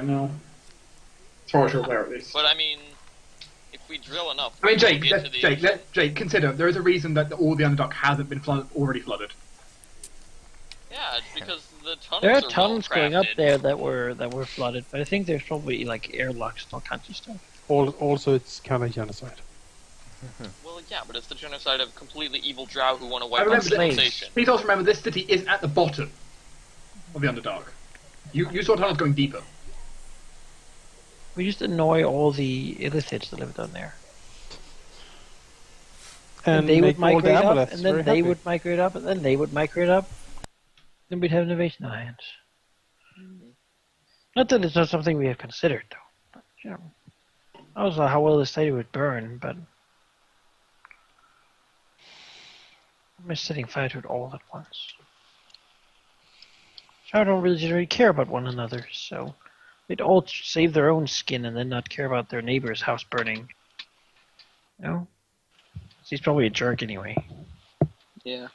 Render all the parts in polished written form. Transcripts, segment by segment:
No. As far as you're aware, at least. But I mean, if we drill enough, I mean, we'll get to the ocean. Jake, consider there is a reason that all the Underdark hasn't been already flooded. Yeah, it's because the tunnels There are are tunnels going up well-crafted. there that were flooded, but I think there's probably like airlocks and all kinds of stuff. Also, it's kind of genocide. Well, yeah, but it's the genocide of completely evil drow who want to wipe out remember civilization. Please also remember this city is at the bottom of the Underdark. You saw tunnels going deeper. We just annoy all the illithids that live down there. And they would make all the migrate up, aboleths and then very they happy. would migrate up, and then they would migrate up. Then we'd have an invasion on our hands. Not that it's not something we have considered, though. But, you know, I don't know how well the city would burn, but I'm just setting fire to it all at once. I don't really generally care about one another, so they'd all save their own skin and then not care about their neighbor's house burning. You know? He's probably a jerk anyway. Yeah.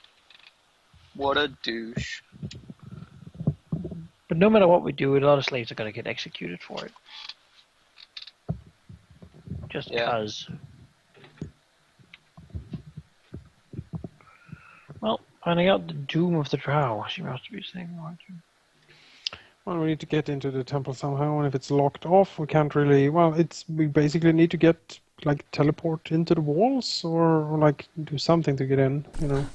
What a douche. But no matter what we do, a lot of slaves are going to get executed for it. Just because. Well, finding out the doom of the drow. She must be saying more too. Well, we need to get into the temple somehow, and if it's locked off, we can't really... Well, we basically need to get, like, teleport into the walls, or like, do something to get in, you know.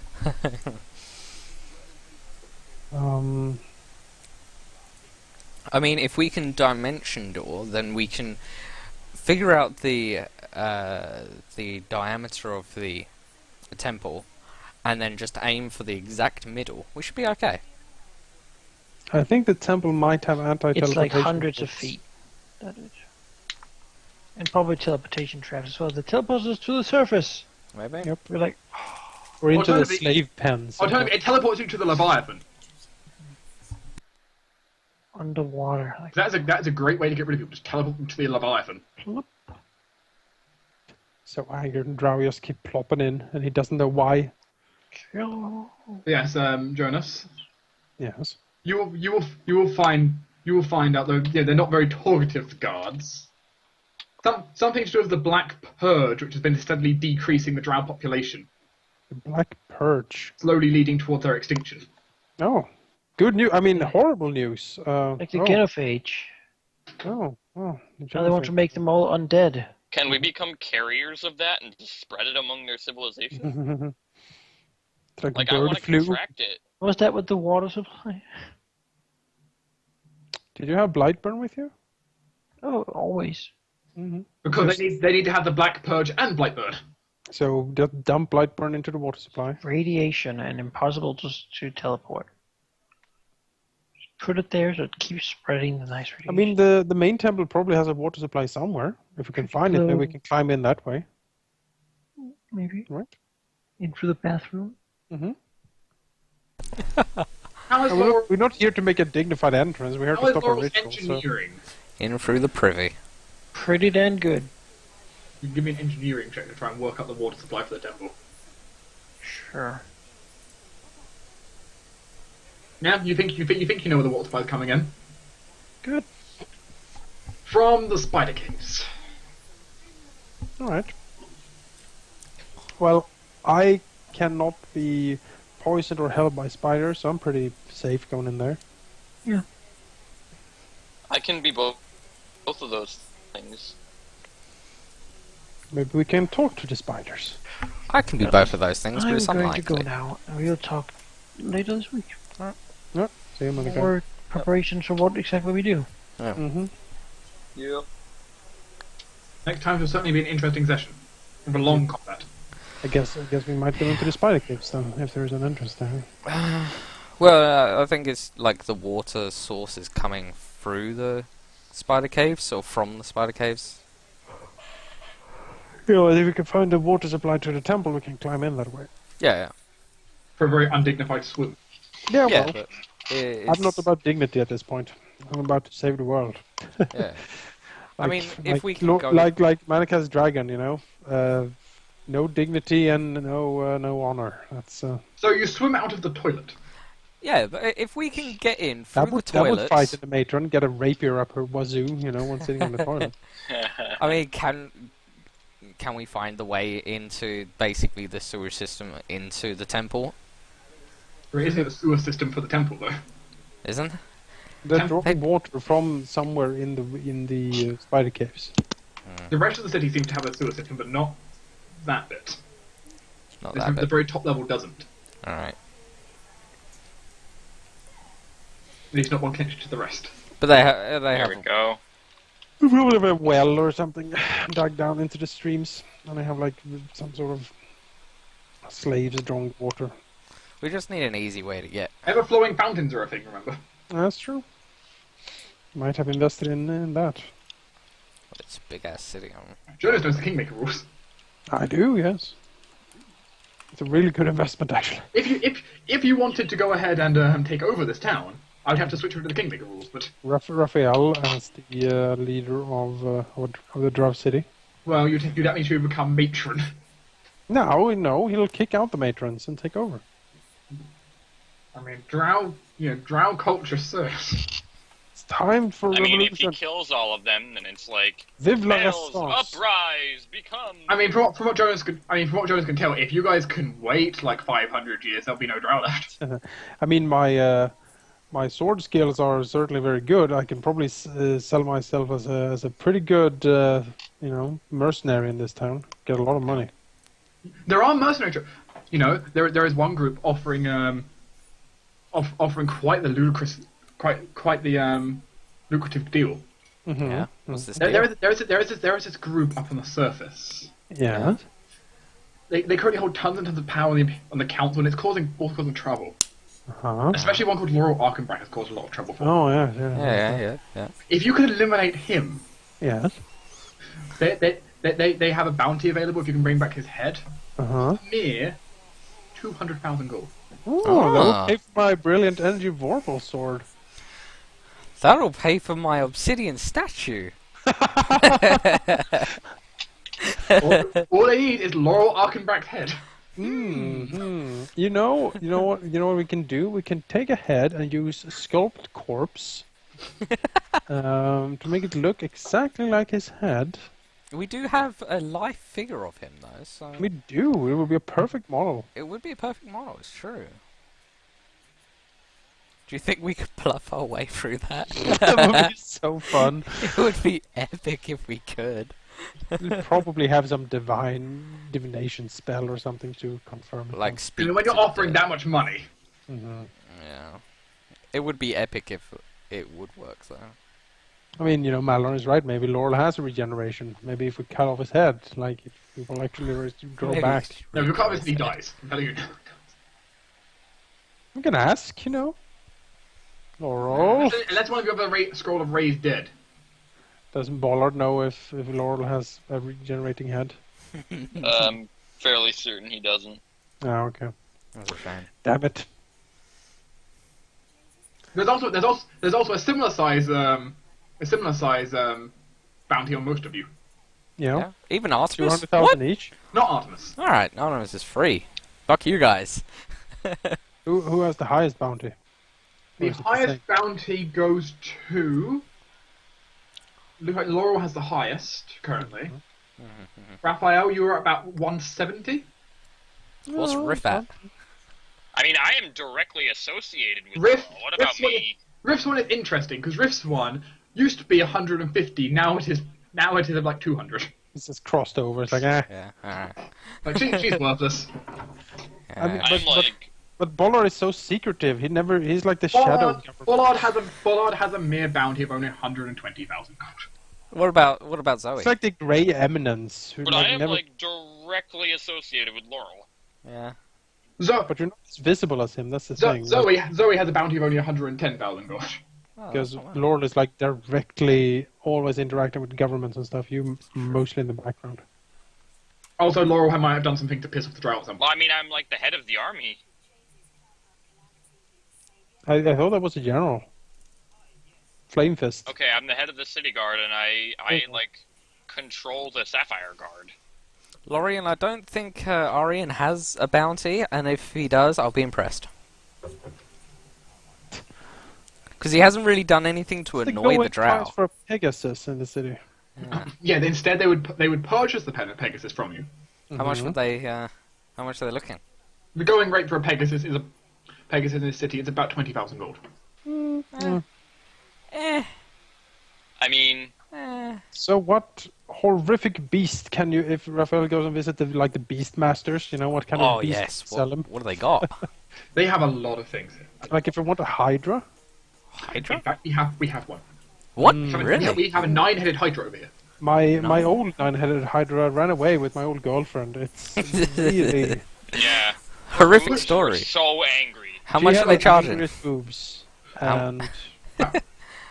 I mean, if we can dimension door, then we can figure out the diameter of the temple, and then just aim for the exact middle. We should be okay. I think the temple might have anti-teleportation. It's like hundreds of feet. That is. And probably teleportation traps as well. The teleports us to the surface. Maybe. Yep. We're like... Or into the slave pens. Alternatively, it teleports you to the Leviathan. Underwater. Like, That's a great way to get rid of people. Just teleport them to the Leviathan. So angry, and Drow just keep plopping in, and he doesn't know why. Yes, Jonas. Yes. You will find out though. Yeah, they're not very talkative guards. Something to do with the Black Purge, which has been steadily decreasing the drow population, The Black Purge. slowly leading towards their extinction. Oh. Good news. I mean, horrible news. like the Genophage. Oh. Now they want to make them all undead. Can we become carriers of that and just spread it among their civilization? It's like I bird want to flu. contract it. Was that with the water supply? Did you have Blightburn with you? Oh, always. Mm-hmm. Because they need to have the Black Purge and Blightbird. So just dump Blightburn into the water supply. Radiation and impossible to teleport. Just put it there so it keeps spreading the nice radiation. I mean, the main temple probably has a water supply somewhere. If we can find it, maybe we can climb in that way. Maybe. Right? In through the bathroom. Mm-hmm. We're We're not here to make a dignified entrance. We're here to stop a ritual. So. engineering? In through the privy. Pretty damn good. You can give me an engineering check to try and work out the water supply for the temple. Sure. Now, you think you know where the water supply is coming in? Good. From the spider caves. Alright. Well, I cannot be poisoned or held by spiders, so I'm pretty safe going in there. Yeah. I can be both of those things. Maybe we can talk to the spiders. I can be both of those things, but I'm it's going to go unlikely. now, and we'll talk later this week. Yeah, see you another guy. Or preparations for what exactly we do. Yeah. Mm-hmm. Yeah. Next time will certainly be an interesting session. With a long combat. I guess we might go into the spider caves then, if there is an interest there. Well, I think it's like the water source is coming through the spider caves, or from the spider caves. Yeah, well, if we can find the water supply to the temple, we can climb in that way. Yeah, For a very undignified swim. Yeah, yeah. well, But I'm not about dignity at this point. I'm about to save the world. Yeah. I mean, if like, we can go... like Manika's dragon, you know, no dignity and no honor. That's So you swim out of the toilet. Yeah, but if we can get in through That would the toilets... fight in the matron, get a rapier up her wazoo, when sitting on the toilet. I mean, can we find the way into basically the sewer system into the temple? There isn't a sewer system for the temple, though. Isn't? They're drawing water from somewhere in the spider caves. The rest of the city seems to have a sewer system, but not that bit. Not The that bit. very top level doesn't. Alright. At least not one connection to the rest. But they There have... we go. We probably have a well or something dug down into the streams, and they have like some sort of slaves drawing water. We just need an easy way to get... Ever-flowing fountains are a thing, remember? That's true. Might have invested in that. It's a big-ass city on... Jonas knows the Kingmaker rules. I do, yes. It's a really good investment, actually. If you wanted to go ahead and take over this town, I would have to switch over to the Kingmaker rules, but... Raphael as the leader of the Drow City. Well, that means you would become matron. No, he'll kick out the matrons and take over. I mean, Drow culture serves. It's time for I mean, if revolution. he kills all of them, then it's like, Vive la males, Resistance. uprise, become... I mean, from what Jonas can tell, if you guys can wait like 500 years, there'll be no Drow left. I mean, my sword skills are certainly very good. I can probably sell myself as a pretty good, mercenary in this town. Get a lot of money. There are mercenaries. There is one group offering quite the lucrative deal. Mm-hmm. Yeah? What's this There deal? is this group up on the surface. Yeah. They currently hold tons and tons of power on the council, and it's causing trouble. Uh-huh. Especially one called Laurel Arkenbrack has caused a lot of trouble for them. Oh yeah. Yeah. If you could eliminate him, Yes. they have a bounty available if you can bring back his head. Uh-huh. Mere 200,000 gold. Oh, that will pay for my brilliant energy vorpal sword. That'll pay for my obsidian statue. All they need is Laurel Arkenbrack's head. Mm-hmm. You know what we can do? We can take a head and use a sculpt corpse to make it look exactly like his head. We do have a life figure of him, though, so... We do. It would be a perfect model. It would be a perfect model, it's true. Do you think we could bluff our way through that? That would be so fun. It would be epic if we could. We'd probably have some divination spell or something to confirm it. Like speak When you're to the offering dead. that much money. Mm-hmm. Yeah. It would be epic if it would work, though. I mean, Malon is right. Maybe Laurel has a regeneration. Maybe if we cut off his head, like if we will actually grow Maybe back. No, you can't he dies. I'm telling you. We can ask, Laurel. Unless one of you have a scroll of raised dead. Doesn't Bollard know if Laurel has a regenerating head? Fairly certain he doesn't. Oh, okay. That's a shame. Damn it. There's also a similar size bounty on most of you. Yeah. Even Artemis? 200,000 each. Not Artemis. Alright, Artemis is free. Fuck you guys. Who has the highest bounty? Or The is it highest same? bounty goes to... Look like Laurel has the highest currently. Raphael, you were at about 170. What's Oh, Riff fun. at? I mean, I am directly associated with Rift. Laurel. What about me? Rift's one is interesting because Rift's one used to be 150. Now it is like 200. It's just crossed over. It's like, eh. Yeah, alright. Like she's worthless. I mean, Yeah. I'm But Bollard is so secretive. He's like the shadow. Bollard has a mere bounty of only 120,000 gold. What about Zoe? It's like the Grey Eminence. Who But I am never, directly associated with Laurel. Yeah. But you're not as visible as him. That's the thing. Zoe has a bounty of only 110,000 gold. Oh, Because that's not bad. Laurel is like directly always interacting with governments and stuff. You mostly in the background. Also, Laurel might have done something to piss off the Drow at some Well, point. I mean, I'm like the head of the army. I thought that was a general. Flame Fist. Okay, I'm the head of the city guard, and I control the Sapphire Guard. Lorian, I don't think Arian has a bounty, and if he does, I'll be impressed. Because he hasn't really done anything to The annoy going the price drow. for a Pegasus in the city. Yeah. Yeah, instead they would purchase the Pegasus from you. How much would they? How much are they looking? The going rate for a Pegasus in this city is about 20,000 gold. I mean, So what horrific beast can you, if Raphael goes and visit the beast masters, what kind Oh of beast yes. sell him? What do they got? They have a lot of things here. Like if I want a Hydra? In Hydra? fact, we have one. What? We Really? have a 9-headed Hydra over here. My old 9-headed Hydra ran away with my old girlfriend. It's really... yeah. Horrific Boobs story. were so angry. How She much had are they the charging? angriest boobs. How- And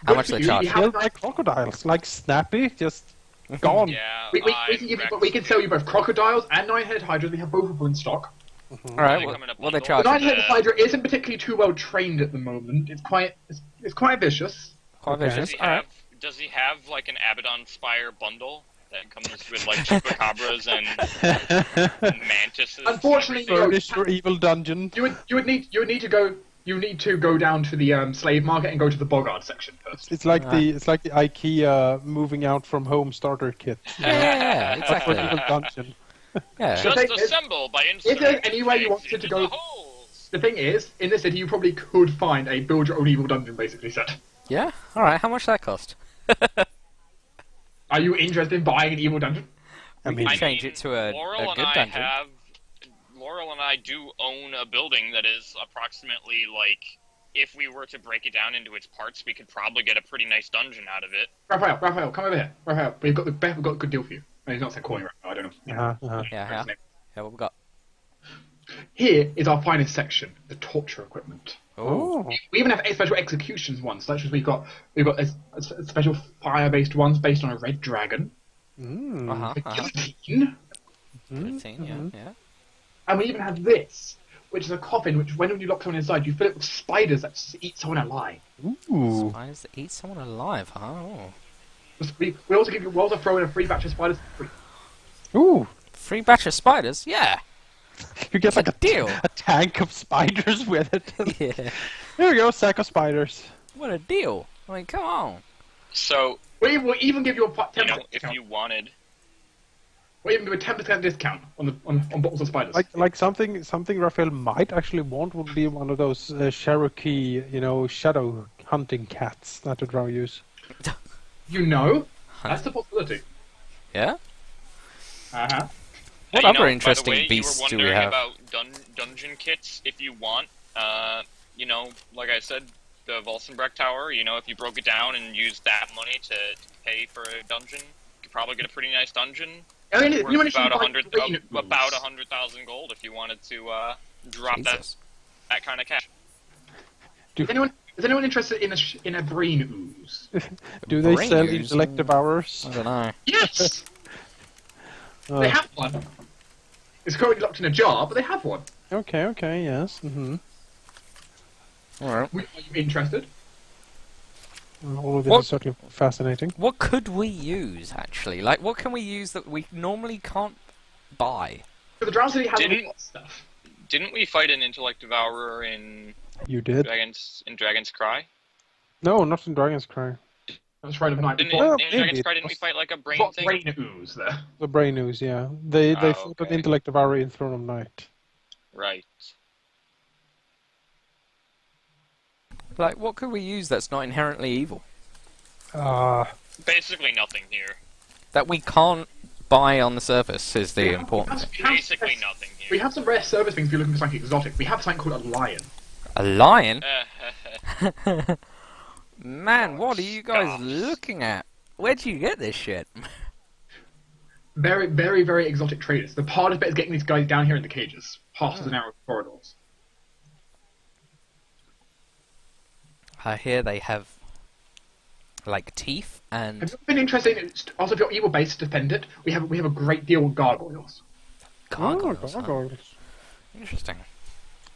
How much are they You charging? have- killed by crocodiles. Like Snappy, just gone. Yeah, we can sell you both crocodiles and 9-headed Hydras. We have both of them in stock. All right. They What, come in a what are they bundle. The charging? 9-headed Hydra isn't particularly too well trained at the moment. It's quite vicious. Quite Okay. vicious. Does he All right. does he have like an Abaddon Spire bundle that comes with like chupacabras and mantises? Unfortunately, Furnish your evil dungeon. you would need to go down to the slave market and go to the Bogard section first. It's like the IKEA moving out from home starter kit. Yeah, But for exactly. evil dungeon. Yeah. Just The thing is, assemble by there's inserting any way you pegs wanted to into go- the holes. The thing is, in this city, you probably could find a build your own evil dungeon basically set. Yeah. All right. How much does that cost? Are you interested in buying an evil dungeon? I mean, Change it to a Laurel good and dungeon. Laurel and I do own a building that is approximately like, if we were to break it down into its parts, we could probably get a pretty nice dungeon out of it. Raphael, come over here. Raphael, we've got a good deal for you. No, he's not saying calling right now, I don't know. Yeah. Yeah. What we got? Here is our finest section, the torture equipment. Oh. We even have special executions ones, such as we've got a special fire-based ones based on a red dragon, Mm. Uh-huh. a guillotine, 15, yeah. and we even have this, which is a coffin which, when you lock someone inside, you fill it with spiders that just eat someone alive. Ooh. Spiders that eat someone alive, huh? Oh. We also throw in a free batch of spiders for free. Ooh. Free batch of spiders? Yeah. You get like a deal. a tank of spiders with it. Yeah. There we go, sack of spiders. What a deal. I mean, come on. So, We will even give you a 10% you know, if discount. you wanted, We'll even give a 10% discount on bottles of spiders. Like something Raphael might actually want would be one of those Cherokee, shadow hunting cats that would rather use. You know, that's the possibility. Yeah? Uh-huh. What you other know, interesting by the way, beasts do you were we wondering have? about dungeon kits, if you want. Like I said, the Volsenbrecht Tower, if you broke it down and used that money to pay for a dungeon, you could probably get a pretty nice dungeon. I mean, Worth you mentioned about like about 100,000 gold if you wanted to drop Jesus. that kind of cash. Is anyone interested in a brain ooze? Do they Brain sell ooze? intellect devourers? I don't know. Yes, they have one. It's currently locked in a jar, but they have one. Okay, yes. Alright. Are you interested? All of this What- is certainly fascinating. What could we use, actually? Like, what can we use that we normally can't buy? So the Drow City has a Didn't- lot of stuff. Didn't we fight an intellect devourer in You did? Dragon's Cry? No, not in Dragon's Cry. That's right of night Didn't before. Well, in maybe Dragon's it Cry didn't we was- fight like a brain Got thing? brain ooze there. The Brain News, yeah. They Oh, fought okay. an intellect devourer in Throne of Night. Right. Like, what could we use that's not inherently evil? Basically nothing here. That we can't buy on the surface is the important thing. Basically nothing We here. have some rare service things if you're looking for something exotic. We have something called a lion. A lion? Uh, Man, what are you guys Scoffs. looking at? Where'd you get this shit? Very, very, very exotic traders. The hardest bit is getting these guys down here in the cages, past the narrow corridors. I hear they have, like, teeth Have and you been interested in also if you're evil based to defend it? We have a great deal of gargoyles. gargoyles. huh? Gargoyles. Interesting.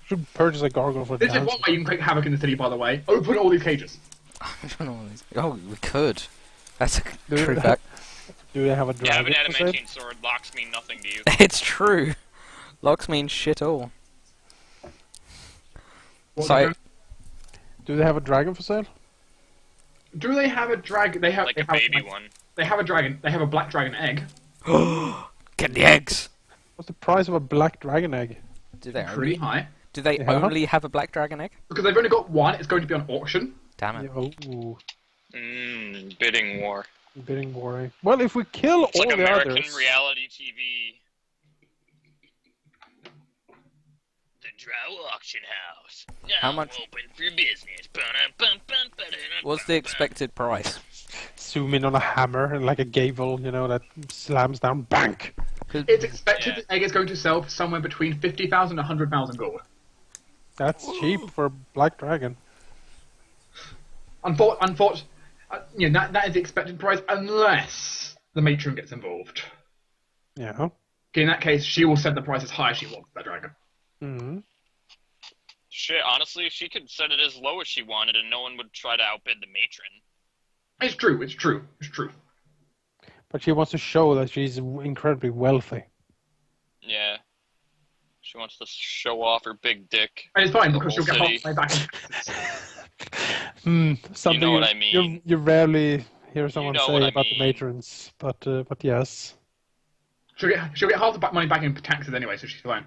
Should purchase a gargoyle for This is dance. one way you can create havoc in the city, by the way. Open all these cages. I don't know what these... Oh, we could. That's a Do- true fact. Do they have a you have dragon an for sale? adamantine sword. Locks mean nothing to you. It's true. Locks mean shit all. What So- do Do they have a dragon for sale? Do they have a dragon? They have like they a have, baby like, one. They have a dragon. They have a black dragon egg. Get the eggs. What's the price of a black dragon egg? Do they Pretty only? high. Do they Yeah. only have a black dragon egg? Because they've only got one. It's going to be on auction. Damn it. Oh, Bidding war. bidding war. Eh? Well, if we kill It's all like the American others, reality TV. The Drow Auction House. Now How much- open for business. What's the expected price? zoom in on a hammer and like a gavel, that slams down. Bank. It's expected Yeah. the egg is going to sell for somewhere between 50,000 and 100,000 gold. That's cheap for a black dragon. Unfortunately, that is the expected price unless the matron gets involved. Yeah. Okay, in that case, she will set the price as high as she wants that dragon. Hmm. Shit, honestly, she could set it as low as she wanted and no one would try to outbid the matron. It's true. It's true. It's true. But she wants to show that she's incredibly wealthy. Yeah. She wants to show off her big dick. And it's fine The because she'll whole get city. half my back. Something You know what I mean. You rarely hear someone know say what I about the mean. matrons, but yes. She'll get half the money back in taxes anyway, so she's fine.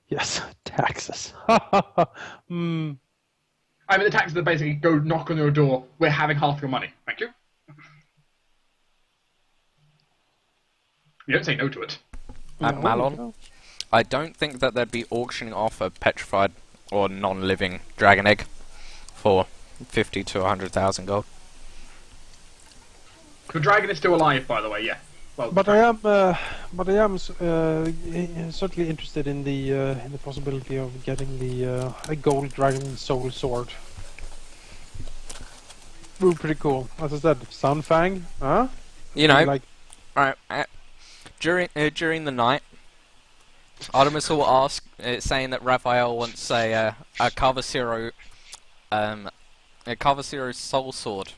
Yes, taxes. I mean, the taxes are basically go knock on your door. We're having half your money. Thank you. You don't say no to it. At No, Malon, no. I don't think that they'd be auctioning off a petrified or non-living dragon egg for 50 to 100,000 gold. The dragon is still alive, by the way. Yeah. Well, But I am certainly interested in the possibility of getting the a gold dragon soul sword. Ooh, pretty cool. As I said, Sunfang, huh? You know, Like, right, during the night, Artemis will ask, saying that Raphael wants a Carvacero soul sword.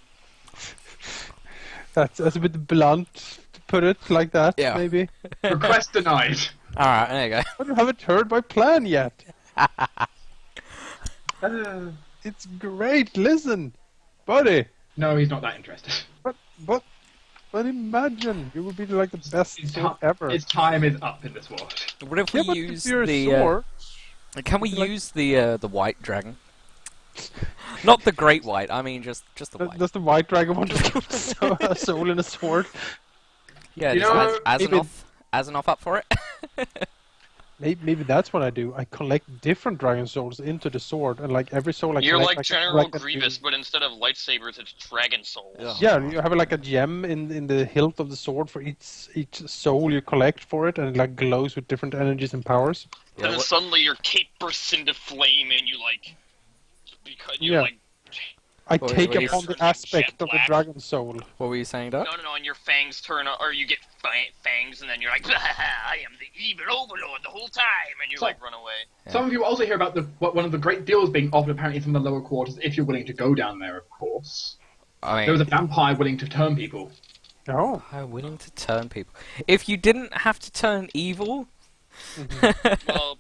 that's a bit blunt to put it like that. Yeah. Maybe. request denied. All right, there you go. But you haven't heard my plan yet. It's great. Listen, buddy. No, he's not that interested. But imagine, you would be like the best His, sword ti- ever. his time is up in this world. What if Yeah, we but use if you're a the? sword, Can we like- use the white dragon? Not the great white. I mean, just the white. does the white dragon want to put a soul in a sword? Yeah, You does know, maybe- Azanoth up for it? Maybe that's what I do. I collect different dragon souls into the sword, and like every soul I You're collect, like I General collect a Grievous, new- but instead of lightsabers, it's dragon souls. Yeah. Yeah, you have like a gem in the hilt of the sword for each soul you collect for it, and it like glows with different energies and powers. And then what- suddenly your cape bursts into flame and you because you Yeah. like, I What- take what do you- upon the aspect of the Jet black. dragon soul. What were you saying, Doc? no, and your fangs turn, or you get fangs and then you're like, I am the evil overlord the whole time, and you So- like run away. Some of you also hear about one of the great deals being offered apparently from the lower quarters, if you're willing to go down there, of course. I mean, There was a vampire willing to turn people. Oh, I'm willing to turn people. If you didn't have to turn evil, Well,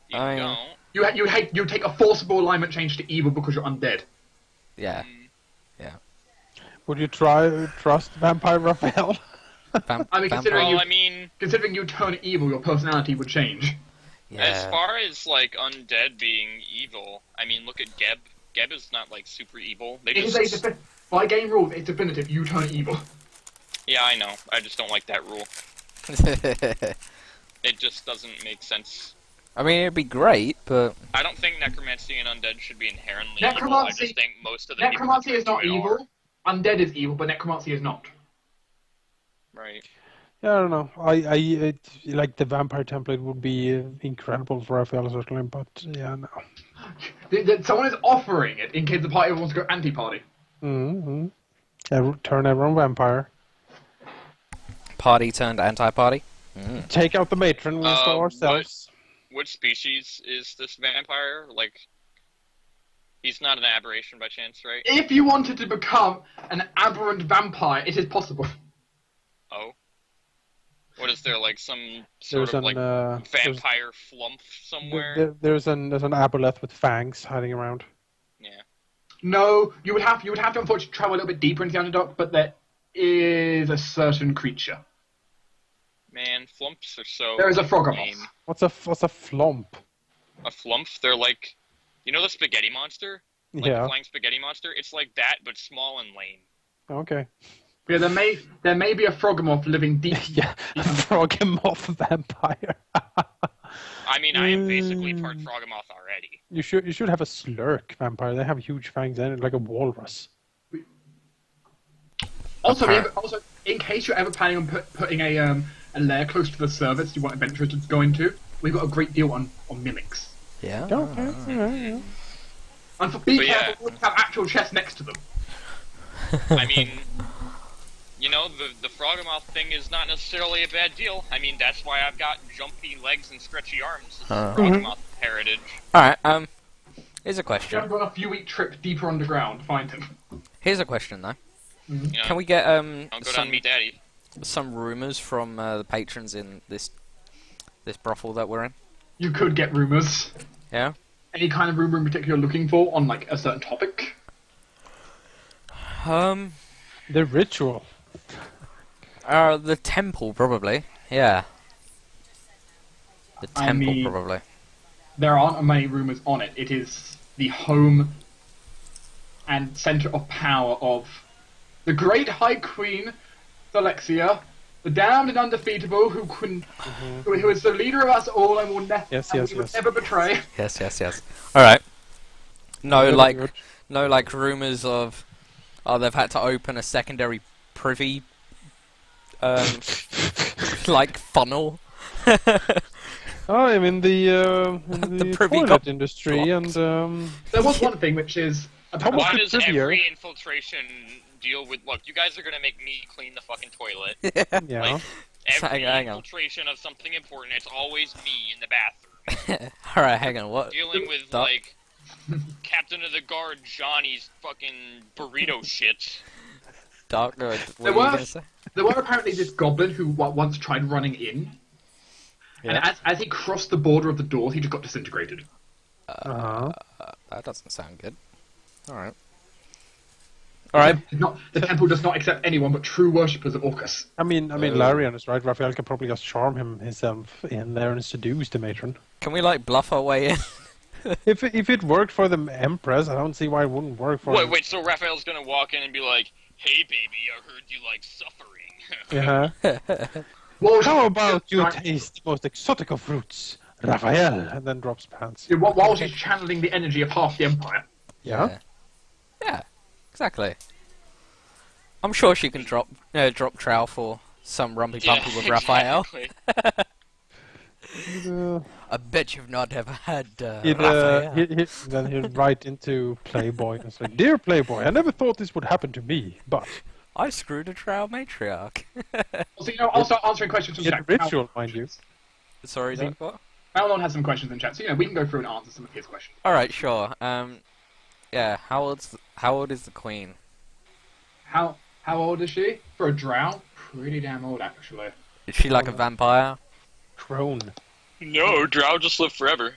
you I- don't. You take a forcible alignment change to evil because you're undead. yeah. would you trust Vampire Raphael? I mean, considering Well, you- I mean, Considering you turn evil, your personality would change. as Yeah. far as like undead being evil, I mean, look at Geb. Geb is not like super evil. They It is just by game rules, it's definitive. You turn evil. yeah, I know. I just don't like that rule. It just doesn't make sense. I mean, it'd be great, but I don't think necromancy and undead should be inherently evil. I Necromancy- just think most of the Necromancy people is not that do it evil. Undead is evil, but necromancy is not. are. Right. Yeah, I don't know. Like the vampire template would be incredible for Raphael certainly, but yeah, no. Someone is offering it in case the party wants to go anti-party. Mm-hmm. Turn everyone vampire. party turned anti-party. Mm. Take out the matron. We install ourselves. What species is this vampire? Like, he's not an aberration by chance, right? If you wanted to become an aberrant vampire, it is possible. Oh. What is there, like some sort There's of like vampire flump somewhere? there's an aboleth with fangs hiding around. Yeah. No, you would have to unfortunately travel a little bit deeper into the Underdark, but there is a certain creature. Man, flumps are so There is a lame. Froggermoth. What's a flump? A flump? They're like, you know the spaghetti monster? Like Yeah. the flying spaghetti monster? It's like that, but small and lame. Okay. Yeah, there may be a Froggermoth living deep. Yeah. A Froggermoth vampire. I mean, I am basically part Froggermoth already. You should have a slurk vampire. They have huge fangs and like a walrus. Also, in case you're ever planning on putting a lair close to the service you want adventurers to go into, we've got a great deal on mimics. Yeah. Okay. Yeah. And be But yeah. careful, we have actual chests next to them. I mean, you know, the Froggermoth thing is not necessarily a bad deal. I mean, that's why I've got jumpy legs and stretchy arms. This is Froggermoth heritage. Alright, here's a You question. have to go on a few-week trip deeper underground to find him. Here's a question, though. You know, Can we get, I'll go down some, and meet Daddy. some rumours from, the patrons in this brothel that we're in? You could get rumors. Yeah? Any kind of rumor in particular you're looking for on like a certain topic? The ritual. The temple, probably. Yeah. The I temple, mean- probably. There aren't many rumors on it. It is the home and center of power of the great High Queen, Alexia, the damned and undefeatable, who is the leader of us all and will we will never betray. Yes. Alright. No, Very like, good. no, like, rumours of, they've had to open a secondary privy, like, funnel. Oh, I'm in the The privy toilet got industry, blocked. and There was one thing which is Thomas Why the does trivia. every infiltration deal with... Look, you guys are gonna make me clean the fucking toilet. yeah. Like, every Hang on. infiltration of something important, it's always me in the bathroom. Alright, hang on, what? Dealing with, Duck. like, Captain of the Guard Johnny's fucking burrito shit. Dark, what There were you were- gonna say? there were apparently this goblin who once tried running in, and as he crossed the border of the door, he just got disintegrated. That doesn't sound good. Alright. Alright, The temple does not accept anyone but true worshippers of Orcus. I mean, Larian is right. Raphael can probably just charm himself in there and seduce the matron. can we, like, bluff our way in? If it worked for the Empress, I don't see why it wouldn't work for. Wait, so Raphael's gonna walk in and be like, "Hey, baby, I heard you like suffering." Yeah. Well, How about you right, taste the most exotic of fruits, Raphael? And then drops pants. while she's channeling the energy of half the Empire. Yeah. Yeah, exactly. I'm sure she can drop trow for some rumpy bumpy with Raphael. exactly. I bet you've not ever had Then Raphael. he'd write into Playboy and say, "Dear Playboy, I never thought this would happen to me, but I screwed a trow matriarch. Also, I'll start answering questions from it's chat. ritual, mind you." Sorry, Doc, what? Malon has some questions in chat, so we can go through and answer some of his questions. Alright, sure. Yeah, how old is the queen? How old is she? For a drow? Pretty damn old, actually. Is she like a vampire? Crone. No, Drow just live forever.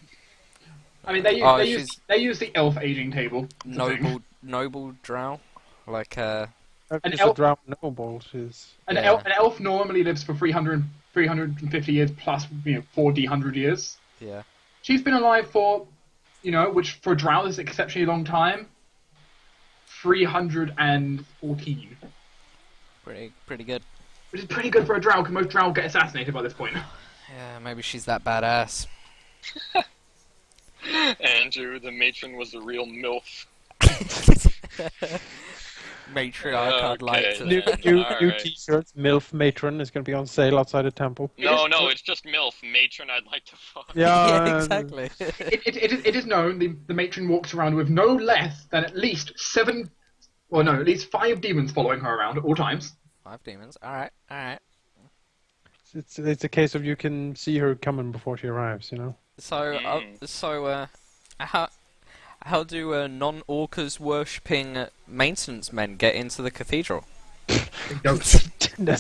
I mean, they use the elf aging table. It's a thing. Noble drow? Like, It's elf- a drow noble. She's An Yeah. elf normally lives for 350 years plus, 400 years. yeah. She's been alive for, which for a drow is an exceptionally long time. 314. Pretty good. Which is pretty good for a drow, because most drow get assassinated by this point. Yeah, maybe she's that badass. Andrew, the matron was a real MILF. Matriarch, I'd like Okay, to... then. new Alright. T-shirts. MILF matron is going to be on sale outside the temple. No, it's just MILF. Matron I'd like to fuck. Yeah, exactly. It is known the matron walks around with no less than at least 5 demons following her around at all times. 5 demons. Alright. It's a case of you can see her coming before she arrives. So, how do non-orcas worshipping maintenance men get into the cathedral? That's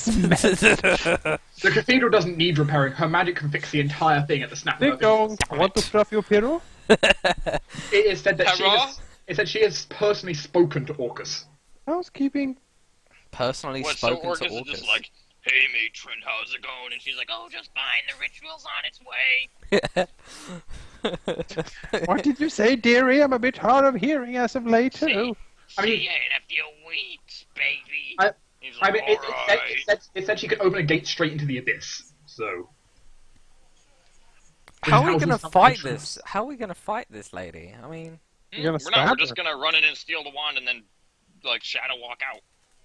The cathedral doesn't need repairing. Her magic can fix the entire thing at the snap of Ding her dong. fingers. Want to stuff your Piero? It is said that Hurrah? It said she has personally spoken to Orcus. Housekeeping. Personally What, so spoken to Orcus is Orcus. just like, hey matron, how's it going? And she's like, oh, just fine, the ritual's on its way. What did you say, dearie? I'm a bit hard of hearing as of late. Hello. I mean- See you in a few weeks, baby. I- He's I like, mean, alright. it said she could open a gate straight into the abyss. So. How are we Houses gonna some fight entrance. this? How are we gonna fight this lady? I mean, You're gonna We're stab we're just her. gonna run in and steal the wand and then, like, shadow walk out.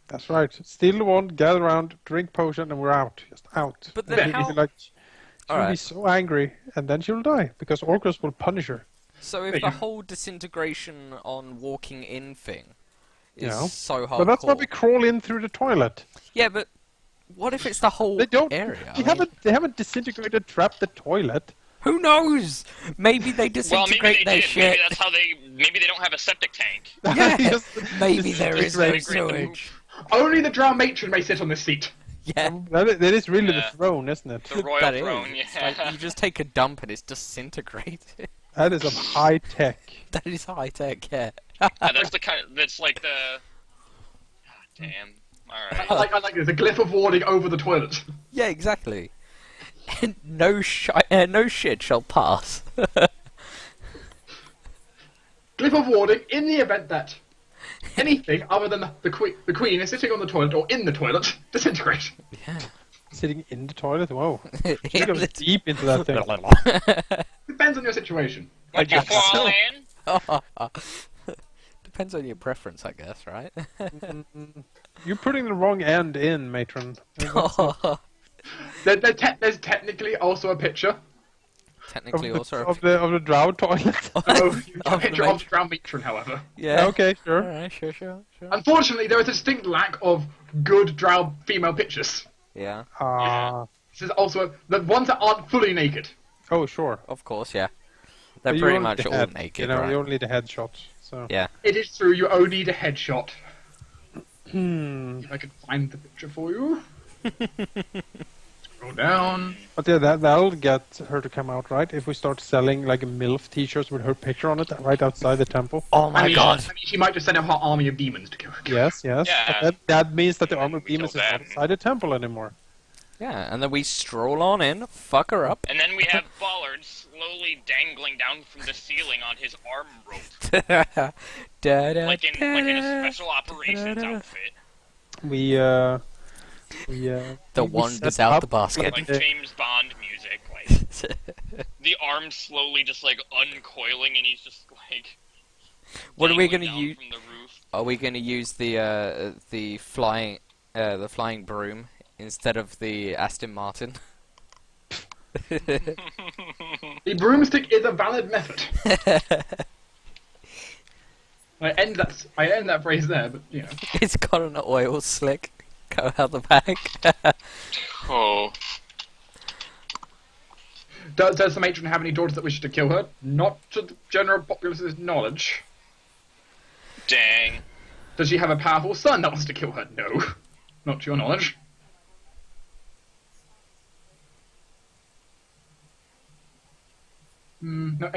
That's right. Steal the wand, gather around, drink potion, and we're out. Just out. But And then she'll how- be like, she'll be Alright. so angry, and then she'll die because Orcus will punish her. so if Yeah, the you- whole disintegration on walking in thing is Yeah. so hardcore. But that's why we crawl in through the toilet. Yeah, but what if it's the whole They don't. area? They haven't disintegrated, trapped the toilet. Who knows? Maybe they Well, maybe disintegrate they their did. shit. Maybe that's how they. Maybe they don't have a septic tank. Yeah, Just- maybe there is no disintegrate the sewage. Only the drow matron may sit on this seat. Yeah, that is really Yeah. the throne, isn't it? The royal that is. throne, It's yeah. like you just take a dump and it's disintegrated. That is of high tech. That is high tech, yeah. That's the kind. That's like the. God damn. All right. I like there's a glyph of warding over the toilet. Yeah, exactly. No shit shall pass. Glyph of warding in the event that anything other than the queen is sitting on the toilet or in the toilet disintegrate. Yeah. Sitting in the toilet. Whoa. She Yeah, goes let's- deep into that thing. Depends on your situation. Would you guess fall so. in? Depends on your preference, I guess, right? You're putting the wrong end in, matron. There's technically also a picture Technically, also. of the drow toilet. of, Of a the picture of matron. the drow matron, however. Yeah. Okay, sure. Alright, sure. Unfortunately, there is a distinct lack of good drow female pictures. Yeah, This is also the ones that aren't fully naked. Oh, sure. of course, yeah. They're But you pretty only much need the all head, naked, You know, right? you only need the headshot. So. Yeah. It is true, you only need a headshot. Hmm. If I can find the picture for you. Scroll down. But yeah, that'll get her to come out, right? If we start selling like MILF t-shirts with her picture on it right outside the temple. Oh my god. I mean, she might just send out her army of demons to kill her. Yes. Yeah. But that means that the Yeah, armor we demons is kill not them. outside the temple anymore. Yeah, and then we stroll on in, fuck her up. And then we have Ballard slowly dangling down from the ceiling on his arm rope, like in a special operations outfit, We The we wand set is out up the basket. like the- James Bond music. Like the arm slowly just like uncoiling, and he's just like. What are we dangling gonna down use? from the roof. Are we gonna use the flying broom instead of the Aston Martin? The broomstick is a valid method. I end that phrase there, but you know. It's got an oil slick go out the back. Oh. Does the matron have any daughters that wish to kill her? Not to the general populace's knowledge. Dang. Does she have a powerful son that wants to kill her? No. Not to your knowledge. No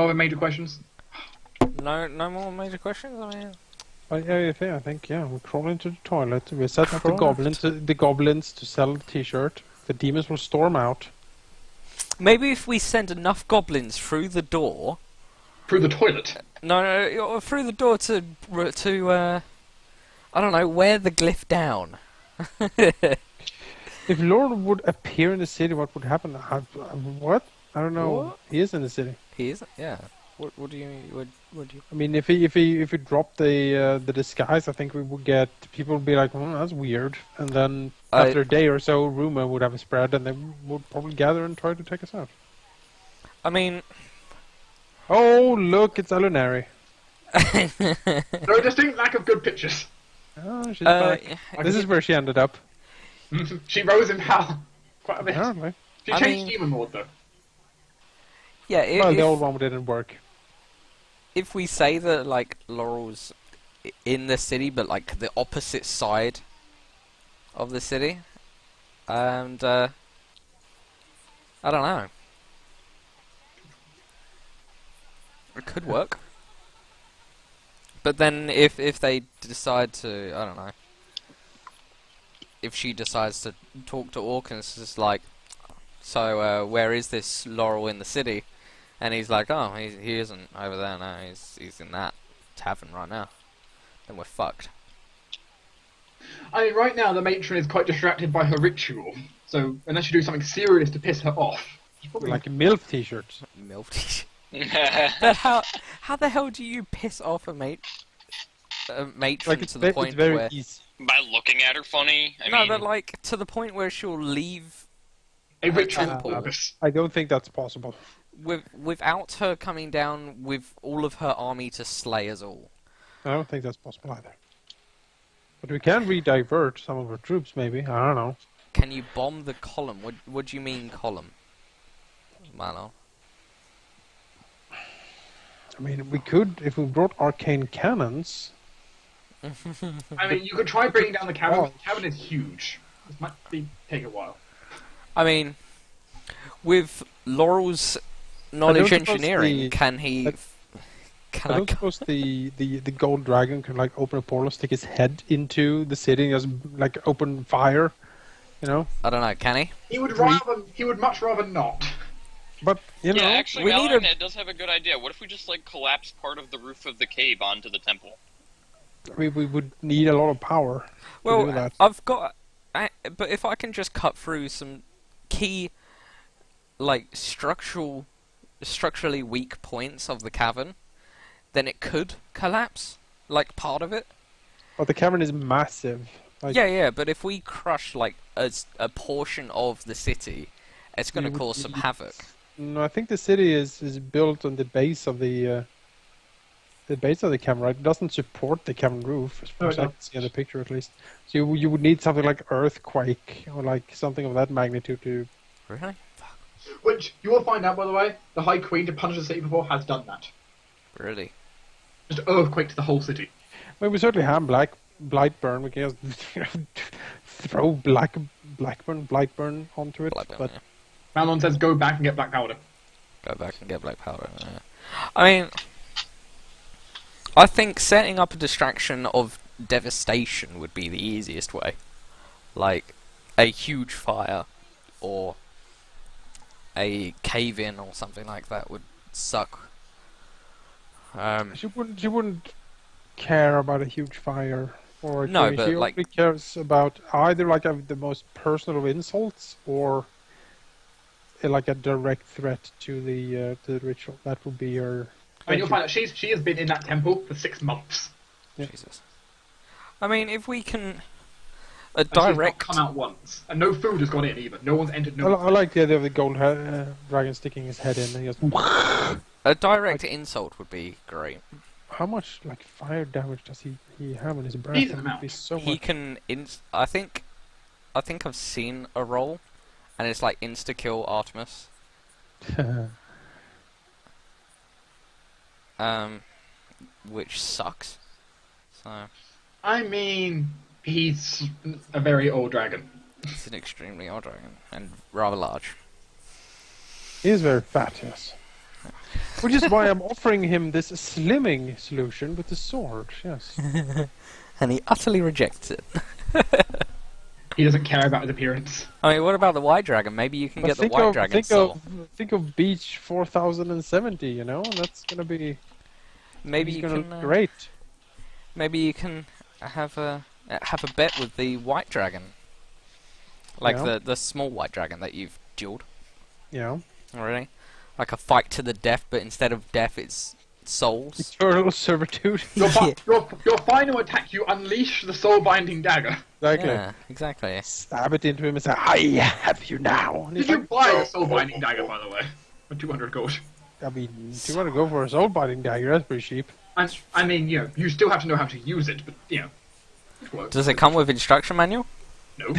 other major questions? No more major questions. I mean, I think we crawl into the toilet. We set up the Crawl goblins to sell the t-shirt. The demons will storm out. maybe if we send enough goblins through the door. Through the toilet. No, through the door to I don't know, wear the glyph down. If Lord would appear in the city, what would happen? What? I don't know. What? He is in the city. He isn't. Yeah. What do you? I mean, if he dropped the disguise, I think we would get people would be like, "Oh, that's weird," and then after a day or so, rumor would have spread, and they would probably gather and try to take us out. I mean, Oh, look, it's Alunari. No distinct lack of good pictures. Oh, she's back. This is where she ended up. She rose in power quite a bit. Apparently. She I changed mean- Demon Lord though. yeah. Well, the old one didn't work. If we say that like Laurel's in the city, but like the opposite side of the city, and I don't know, it could work. But then if they decide to, I don't know, if she decides to talk to Orcus, it's like, so where is this Laurel in the city? And he's like, oh, he isn't over there now. He's in that tavern right now. Then we're fucked. I mean, right now the matron is quite distracted by her ritual. So unless you do something serious to piss her off, she's probably Like a MILF t-shirt. Milf But how the hell do you piss off a matron Like to the point it's very where easy. By looking at her funny. I mean, but like to the point where she'll leave a ritual temple. purpose. I don't think that's possible. without her coming down with all of her army to slay us all. I don't think that's possible either. But we can re-divert some of our troops, maybe. I don't know. Can you bomb the column? What do you mean column, Malo? I mean, we could, if we brought arcane cannons. I mean, you could try bringing down the cavern. Oh. The cavern is huge. This might take a while. I mean, with Laurel's knowledge suppose engineering, the- can he? I Can don't suppose the gold dragon can like open a portal, stick his head into the city, and just like open fire, you know? I don't know. Can he? He would much rather not. But you know, yeah, actually, we need Valorant does have a good idea. What if we just like collapse part of the roof of the cave onto the temple? we would need a lot of power to do Well, that. I've got, but if I can just cut through some key, like structurally weak points of the cavern, then it could collapse, like part of it. But the cavern is massive. Like, Yeah, but if we crush like a portion of the city, it's going to You would cause some need- havoc. No, I think the city is built on the base of the cavern, right? It doesn't support the cavern roof, as far No, as it I can see in the picture at least. So you would need something like earthquake or like something of that magnitude to. Really? Which you will find out, by the way. The High Queen to punish the city before has done that. Really? Just earthquake to the whole city. Well, we certainly have Blightburn. We can just throw Blightburn onto it. Black but yeah. Malon says go back and get black powder. Go back and get black powder. Yeah. I mean, I think setting up a distraction of devastation would be the easiest way. Like a huge fire or a cave-in or something like that would suck. she wouldn't care about a huge fire or a No, cave. but, she like- only cares about either like the most personal of insults or like a direct threat to the ritual. That would be her. I mean, you'll find out she has been in that temple for 6 months. Yeah. Jesus. I mean, if we can a And she's not direct. come out once, and no food has gone in either. No one's entered. I No. like the idea of the gold dragon sticking his head in and he goes. A direct insult would be great. How much like fire damage does he have in his breath? Decent That would be amount. so He much. can I think I've seen a roll, and it's like insta kill Artemis. Which sucks. So I mean, he's a very old dragon. it's an extremely odd dragon and rather large. He is very fat, yes. Which is why I'm offering him this slimming solution with the sword. Yes. And he utterly rejects it. He doesn't care about his appearance. I mean, what about the white dragon? Maybe you can But get the white dragon soul. Think of Beach 4070. You know, that's gonna be. Maybe he's you gonna can. look great. Maybe you can have a bet with the white dragon, like Yeah. the small white dragon that you've dueled Yeah. already, like a fight to the death, but instead of death, it's souls. Eternal servitude. Your final attack, you unleash the soul-binding dagger. Exactly. Yeah, exactly. Stab it into him and say, "I have you now." And Did he's you like, buy the soul-binding dagger, by the way? For 200 gold. I mean, if you want to go for a soul biting dagger, that's pretty cheap. I mean, you know, you still have to know how to use it, but, you know, it works. Does it come with instruction manual? No.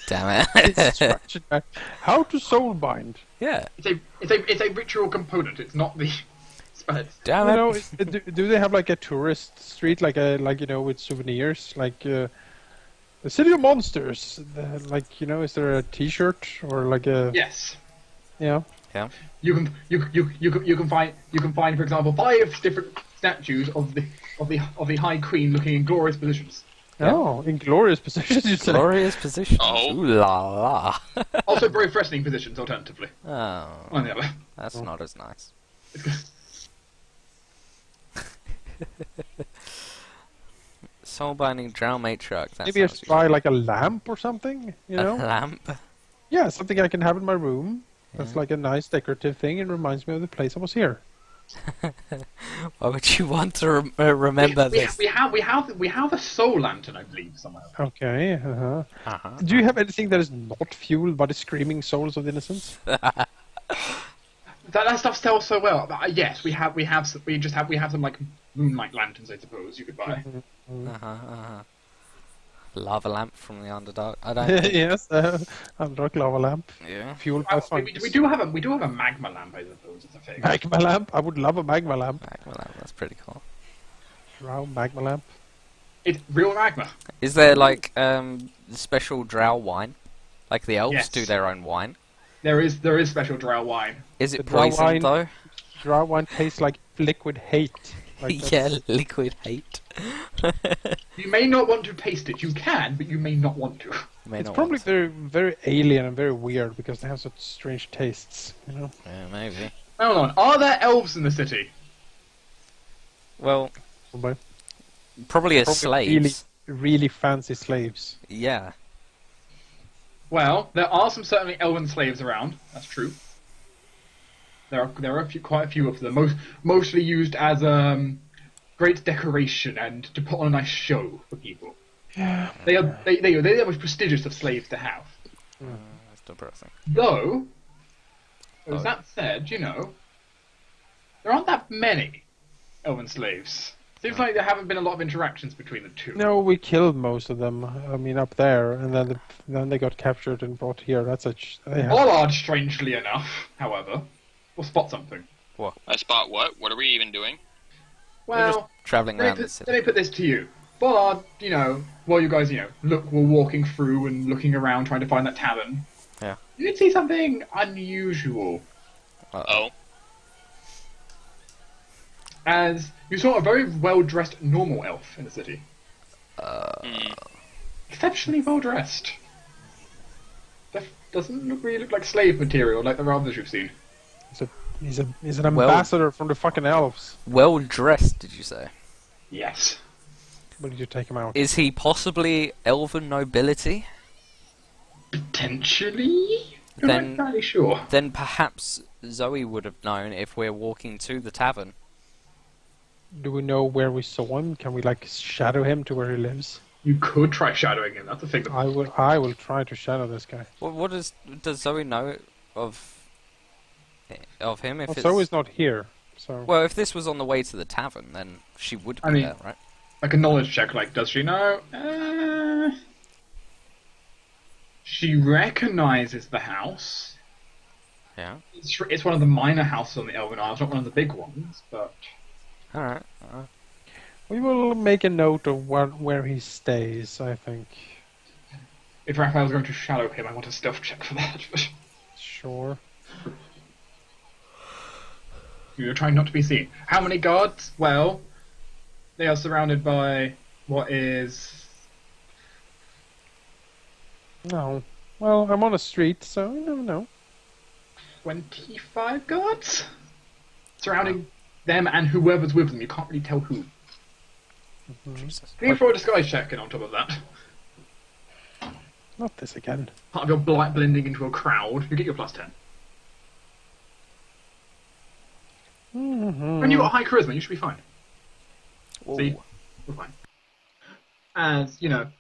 Damn it. Instruction manual. How to soul bind. Yeah. It's a ritual component, it's not the spell. Damn You it. know, do they have like a tourist street, like you know, with souvenirs, like the City of Monsters? Like, you know, is there a T-shirt or like a? Yes. Yeah. You can find, for example, 5 different statues of the High Queen looking in glorious positions. Oh, in glorious positions, you say. Glorious positions. Oh. Ooh la la. Also very threatening positions, alternatively. Oh, On the other. that's not as nice. Soul-binding drow matriarch. That Maybe I sounds should try like a lamp or something, you a know? lamp. Yeah, something I can have in my room. That's Yeah. like a nice decorative thing. It reminds me of the place I was here. Why would you want to remember this? We have a soul lantern, I believe, somewhere. Okay, uh-huh. Uh-huh. Do you have anything that is not fueled by the screaming souls of innocence? That stuff sells so well. Yes, we have some like moonlight lanterns, I suppose you could buy. Lava lamp from the Underdark. I don't think. Yes, Underdark lava lamp, Yeah. fueled by We fungus. do have a magma lamp, I suppose. It's a thing. Magma lamp? I would love a magma lamp. Magma lamp. That's pretty cool. Drow magma lamp. It's real magma. Is there like special drow wine? Like the elves Yes. do their own wine. There is special drow wine. Is The it drow poisoned wine- though? Drow wine tastes like liquid hate. Like Yeah, that's- liquid hate. You may not want to taste it. You can, but you may not want to. May It's not probably want to. very, very alien and very weird because they have such strange tastes, you know? Yeah, maybe. Hold on. Are there elves in the city? Well, Probably probably as Probably slaves. really fancy slaves. Yeah. Well, there are certainly elven slaves around. That's true. There are quite a few of them. Mostly used as great decoration and to put on a nice show for people. Yeah. They're the most prestigious of slaves to have. That's depressing. Though, Oh. as that said, there aren't that many elven slaves. Seems like there haven't been a lot of interactions between the two. No, we killed most of them. I mean, up there, and then they got captured and brought here. That's they have- Bollard, strangely enough, however, will spot something. I spot what? What are we even doing? Well, Traveling let around me the city. put this to you. Bollard, while you guys, were walking through and looking around trying to find that tavern, Yeah. you did see something unusual. Oh. As you saw a very well-dressed normal elf in the city. Hmm. Exceptionally well-dressed. Doesn't really look like slave material like the others you've seen. He's an ambassador from the fucking elves. Well dressed, did you say? Yes. Will you take him out? Is he possibly elven nobility? Potentially? You're not Then- entirely sure. Then perhaps Zoe would have known if we're walking to the tavern. Do we know where we saw him? Can we shadow him to where he lives? You could try shadowing him, that's the thing. I will try to shadow this guy. What does Zoe know of him? If it's... Zoe's not here, so Well, if this was on the way to the tavern, then she would be I mean- there, right? Like a knowledge check, does she know? She recognizes the house. Yeah. It's one of the minor houses on the Elven Isles, not one of the big ones, but... Alright. we will make a note of where he stays. I think. If Raphael's going to shadow him, I want a stealth check for that. Sure. You're trying not to be seen. How many guards? Well, they are surrounded by what is... No. Well, I'm on a street, so you never know. 25 guards? Surrounding them and whoever's with them. You can't really tell who. Jesus. Can you throw a disguise check in on top of that? Not this again. Part of your blending into a crowd. You get your +10. Mm-hmm. When you got high charisma, you should be fine. Ooh. See? We're fine. As, there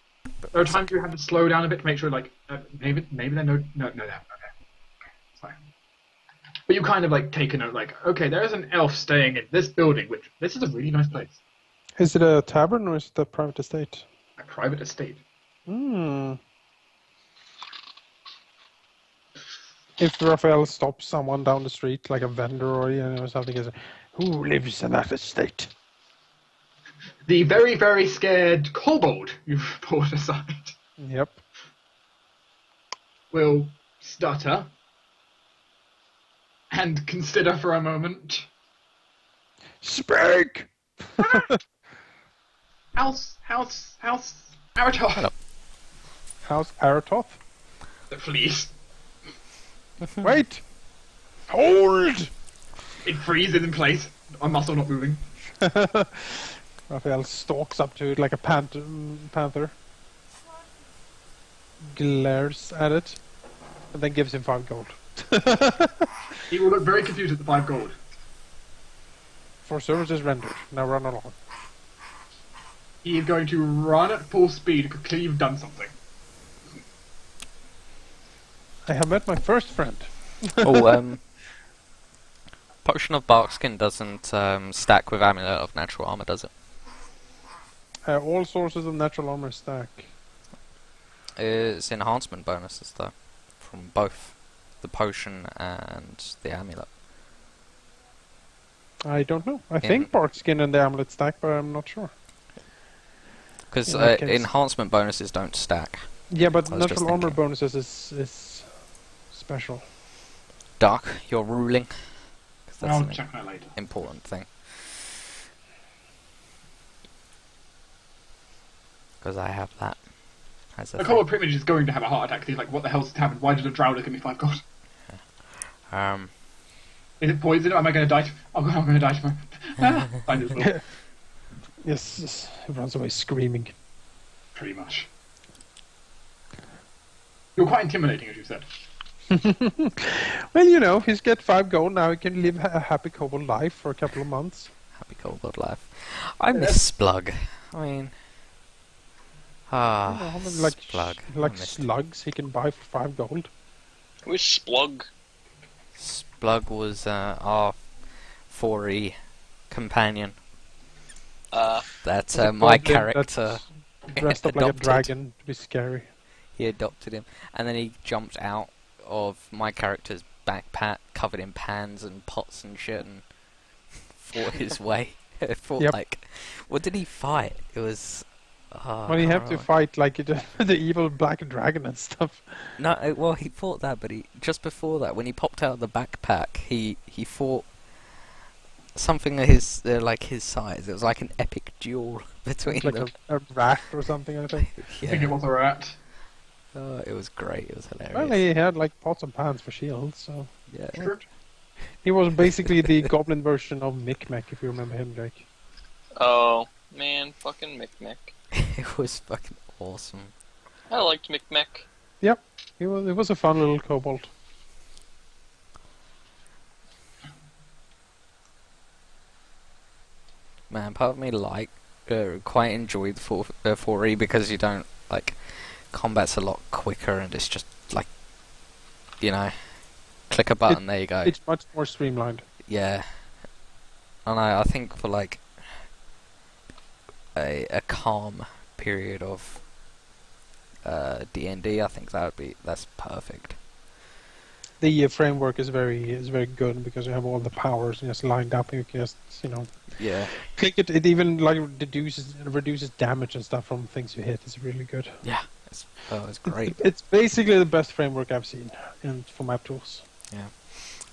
are times you have to slow down a bit to make sure, maybe they know that. Okay. It's fine. But you kind of, take a note, okay, there's an elf staying in this building, which, this is a really nice place. Is it a tavern or is it a private estate? A private estate. Hmm. If Raphael stops someone down the street, like a vendor or something, is who lives in that estate? The very, very scared kobold you've brought aside Yep. will stutter and consider for a moment. Speak! House Aratoth. Hello. How's Aratoth? Please. Wait! Hold! It freezes in place. My muscle not moving. Raphael stalks up to it like a panther. Glares at it. And then gives him 5 gold. He will look very confused at the 5 gold. For services rendered. Now run along. He is going to run at full speed because clearly you've done something. I have met my first friend. Oh, Potion of Barkskin doesn't stack with Amulet of Natural Armor, does it? All sources of natural armor stack. It's enhancement bonuses, though. From both the potion and the amulet. I don't know. I think Barkskin and the amulet stack, but I'm not sure. Because In that case. enhancement bonuses don't stack. Yeah, but I was just natural armor thinking. bonuses is special. Dark, you're ruling. 'Cause that's I'll an check that later. important thing. Because I have that as a The thing. Cobalt Primage is going to have a heart attack. He's like, what the hell's happened? Why did a drow give me 5 gold? Is it poison? Am I going to die? Oh god, I'm going to die tomorrow. I just will. Yes, he runs away screaming. Pretty much. You're quite intimidating, as you said. Well, you know, he's got 5 gold now. He can live a happy kobold life for a couple of months. Happy Cold life. I miss Splug. I mean... You know, how many, like Splug. I like missed it. slugs he can buy for 5 gold. Who is Splug? Splug was our 4E companion. That's A my goblin character. that's dressed up like a adopted. dragon to be scary. He adopted him, and then he jumped out of my character's backpack, covered in pans and pots and shit, and fought his way. Fought Yep. like, what did he fight? It was. Well, you have to fight like the evil black dragon and stuff. No, well, he fought that, but he just before that, when he popped out of the backpack, he fought something of his like his size. It was like an epic duel between It's like them. a rat or something, I think. I think it was a rat. Oh, it was great. It was hilarious. Well, he had like pots and pans for shields, so yeah. True. he was basically the goblin version of Micmac, if you remember him, Jake. Oh, man, fucking Micmac. It was fucking awesome. I liked Micmac. It was a fun little kobold. Man, part of me quite enjoyed 4E because you don't like combat's a lot quicker and it's just like click a button, there you go. It's much more streamlined. Yeah, and I think for like a calm period of D&D, I think that's perfect. The framework is very good because you have all the powers just lined up. You can just Yeah, click it. It even like reduces damage and stuff from things you hit. It's really good. yeah, it's great. It's basically the best framework I've seen for map tools.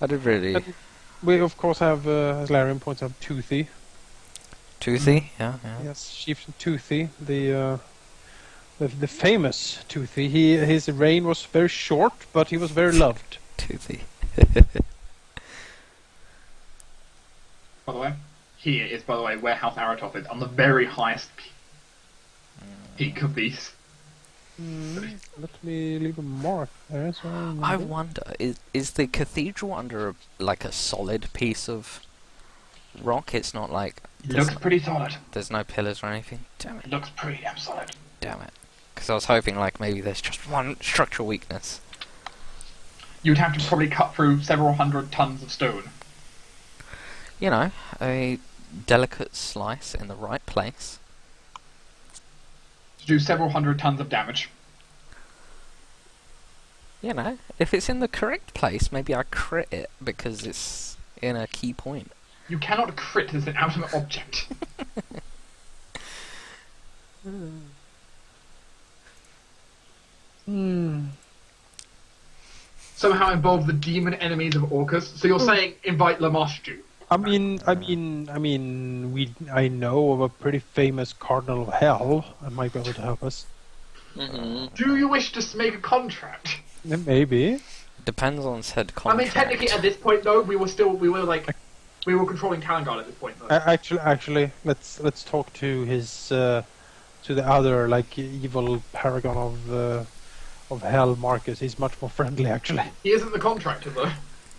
I did really And we of course have, as Larian points out, Toothy. toothy. Yeah. Yes, Chief Toothy, the famous Toothy. His reign was very short, but he was very loved. Toothy. By the way, here is, by the way, where House Aratoth is, on the very highest peak of these. Let me leave a mark there. So I wonder, is the cathedral under a solid piece of rock? It's not like Looks pretty solid. there's no pillars or anything. Damn it! Looks pretty damn solid. Damn it! Because I was hoping maybe there's just one structural weakness. You'd have to probably cut through several hundred tons of stone. A delicate slice in the right place. To do several hundred tons of damage. If it's in the correct place, maybe I crit it because it's in a key point. You cannot crit as an ultimate object. Somehow involve the demon enemies of Orcus. So you're saying invite Lamashu. I mean, I know of a pretty famous Cardinal of Hell that might be able to help us. Do you wish to make a contract? Maybe. Depends on said I contract. mean, technically, at this point, though, we were controlling Talengard at this point, though. Actually, let's talk to his to the other like evil paragon of hell, Marcus. He's much more friendly, actually. He isn't the contractor, though.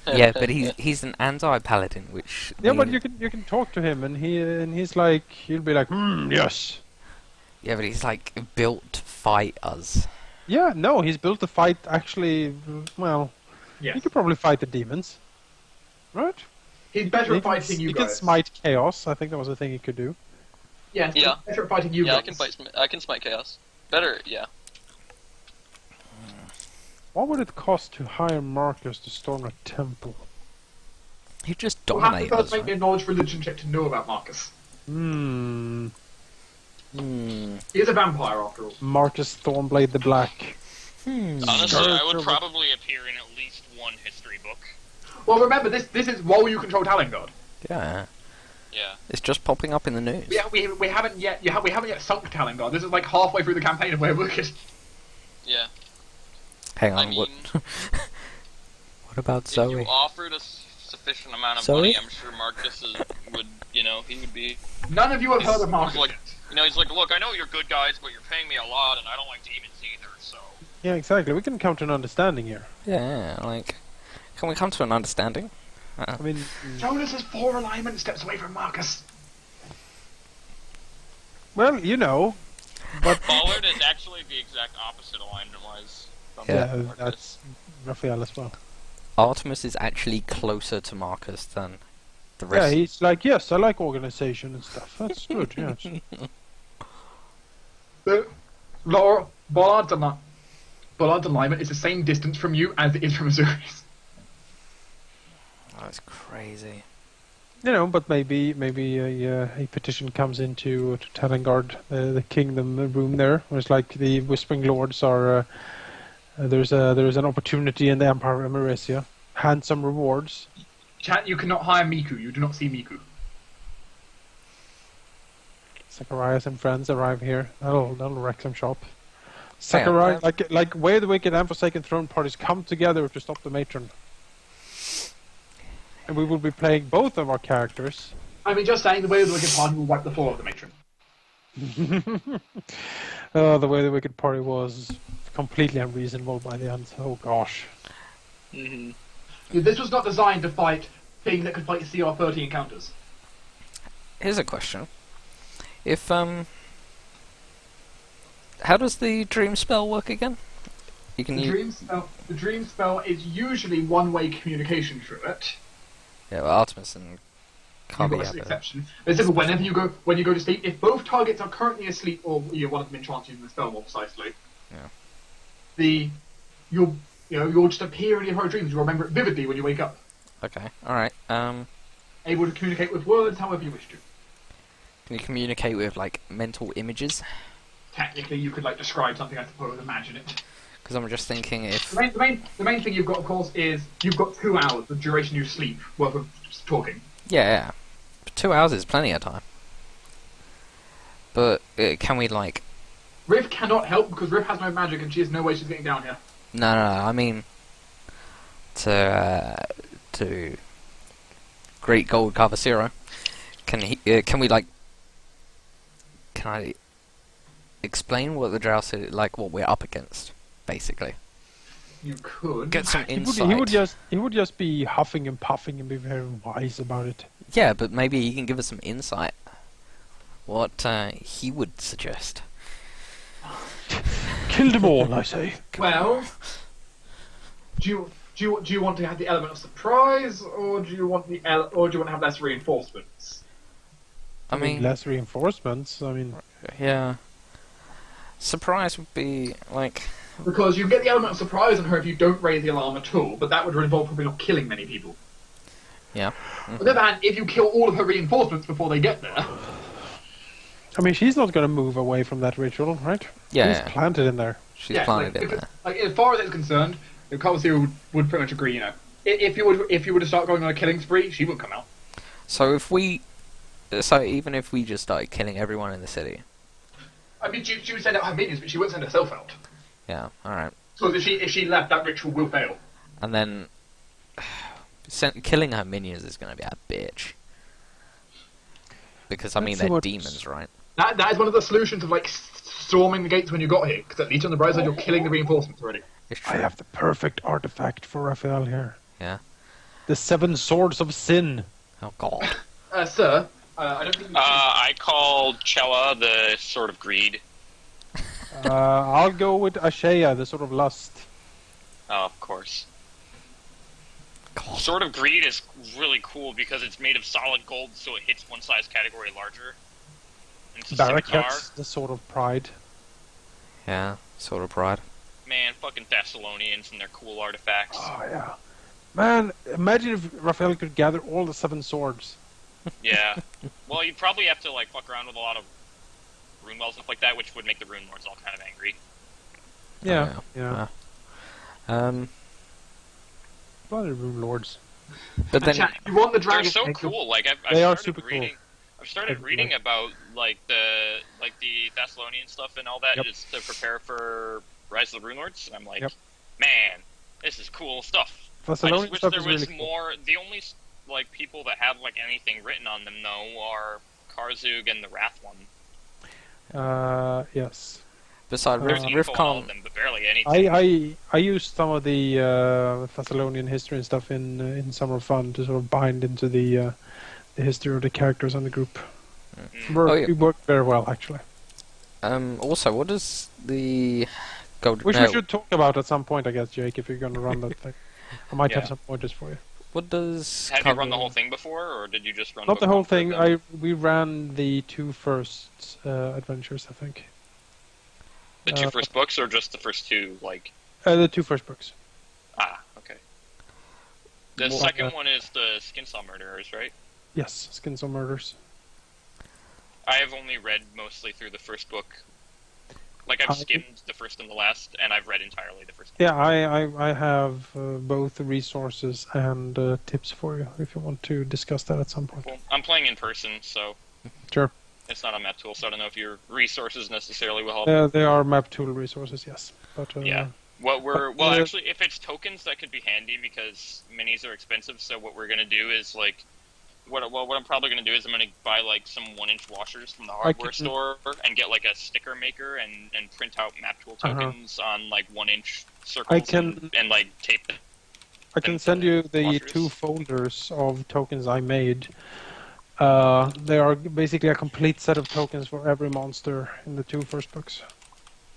Yeah, but he's an anti-paladin, which Yeah, but you can talk to him, and he's like he'll be like, yes. Yeah, but he's like built to fight us. Yeah, no, he's built to fight. Actually, well, Yes. he could probably fight the demons, right? He's better at fighting you He guys. can smite chaos. I think that was a thing he could do. Yes, Yeah. better at fighting you Yeah, guys. I can smite chaos. Better, yeah. What would it cost to hire Marcus to storm a temple? He just We'll have to dominates first us. make me a knowledge religion check to know about Marcus. He is a vampire, after all. Marcus Thornblade the Black. Honestly, I would probably appear in at least one history book. Well, remember, this is while you control Talengard. Yeah, Yeah. it's just popping up in the news. Yeah, we haven't yet we haven't yet sunk Talengard. This is like halfway through the campaign, and we're working. Yeah. Hang on, I mean, what? What about If Zoe? you offered a sufficient amount of Zoe? money, I'm sure Marcus would, he would be... None of you have heard of Marcus. He's like, he's like, look, I know you're good guys, but you're paying me a lot, and I don't like demons either, so... Yeah, exactly. We can come to an understanding here. Yeah, like, can we come to an understanding? I mean, Jonas is 4 alignment steps away from Marcus. well, you know, but Ballard is actually the exact opposite alignment-wise. from Yeah. Marcus. that's Raphael as well. Artemis is actually closer to Marcus than the Yeah, rest. he's like, yes, I like organization and stuff. That's good. Yes. Laura, Ballard's alignment is the same distance from you as it is from Azuri's. Oh, that's crazy. You know, but maybe a petition comes into to Talengard, the kingdom room there, where it's like the Whispering Lords are. There's an opportunity in the Empire of Emeresia. Handsome rewards. Chat, you cannot hire Miku. You do not see Miku. Zacharias and friends arrive here. That'll wreck some shop. Hang on, Zacharias, like where the wicked and Forsaken throne parties come together to stop the matron. And we will be playing both of our characters. I mean, just saying, the way of the Wicked Party will wipe the floor of the matron. The way the wicked party was completely unreasonable by the end. Oh gosh. Mm-hmm. This was not designed to fight things that could fight CR30 encounters. Here's a question. If, how does the dream spell work again? You can use... The dream spell is usually one-way communication through it. Yeah, well, Artemis and You've Carby got have an it. exception. It's simple. When you go to sleep, if both targets are currently asleep, or one of them enchanted using the spell more precisely, you'll just appear in your dreams. You remember it vividly when you wake up. Okay, alright. Able to communicate with words, however you wish to. Can you communicate with, like, mental images? Technically, you could describe something, I suppose, imagine it. Because I'm just thinking if... The main thing you've got, of course, is you've got 2 hours, the duration you sleep, worth of talking. Yeah. 2 hours is plenty of time. But, can we, Riv cannot help because Riv has no magic and she has no way she's getting down here. No, I mean... To Great Gold Carvacero. Can we, Can I explain what the Drow City, what we're up against, basically? You could. Get some insight. He would just be huffing and puffing and be very wise about it. Yeah, but maybe he can give us some insight. What he would suggest. Kill them all, I say. Well, do you want to have the element of surprise, or do you want to have less reinforcements? I mean, less reinforcements. I mean, yeah. Surprise would be Because you get the element of surprise on her if you don't raise the alarm at all, but that would involve probably not killing many people. Yeah. On the other hand, if you kill all of her reinforcements before they get there... I mean, she's not going to move away from that ritual, right? Yeah. She's planted in there. She's planted in there. As far as it's concerned, the Carvacero would pretty much agree, If you were to start going on a killing spree, she wouldn't come out. So even if we just started killing everyone in the city. I mean, she would send out her minions, but she wouldn't send herself out. Yeah, alright. So if she left, that ritual will fail. And then killing her minions is going to be a bitch. Because, I mean, they're demons, right? That is one of the solutions of, like, storming the gates when you got here, because at least on the bright side, you're killing the reinforcements already. I have the perfect artifact for Raphael here. Yeah? The 7 Swords of Sin. Oh, God. Sir, I don't think... I call Chella the Sword of Greed. I'll go with Ashea, the Sword of Lust. Oh, of course. God. Sword of Greed is really cool because it's made of solid gold, so it hits one size category larger. And it's a scimitar. Barakat's the Sword of Pride. Yeah, Sword of Pride. Man, fucking Thessalonians and their cool artifacts. Oh, yeah. Man, imagine if Raphael could gather all the 7 swords. Yeah. Well, you'd probably have to, like, fuck around with a lot of rune wells and stuff like that, which would make the rune lords all kind of angry. Yeah. Bloody rune lords. But then... you want the They're dragon... so cool. Like, They are started super cool. I've started reading about, like, the Thessalonian stuff and all that Yep. just to prepare for Rise of the Rune Lords, and I'm like, Yep. man, this is cool stuff. I Thessalonian just wish stuff there is was really cool. more. The only like people that have like anything written on them though are Karzug and the Wrath one. Yes. Besides There's info on all of Rifkon... them, but barely anything. I used some of the Thessalonian history and stuff in Summer Fun to sort of bind into the history of the characters and the group. It worked very well, actually. Also, what does the... Which we should talk about at some point, I guess, Jake, if you're going to run that thing. I might have some pointers for you. What does... Have you run the whole thing before, or did you just run Not the book whole one for thing. them? We ran the 2 first adventures, I think. The 2 first books, or just the first 2, like... The 2 first books. Ah, okay. The second one is the Skinsaw Murderers, right? Yes, Skins on Murders. I have only read mostly through the first book. Like, I've skimmed the first and the last, and I've read entirely the first book. Yeah, I have both resources and tips for you if you want to discuss that at some point. Well, I'm playing in person, so... Sure. It's not a map tool, so I don't know if your resources necessarily will help. They are map tool resources, yes. But yeah. Actually, if it's tokens, that could be handy because minis are expensive. So what we're gonna do is like, what I'm probably gonna do is I'm gonna buy like some 1-inch washers from the hardware store and get like a sticker maker and print out map tool tokens on like 1-inch circles and like tape them. I can send you the washers. 2 folders of tokens I made. They are basically a complete set of tokens for every monster in the 2 first books.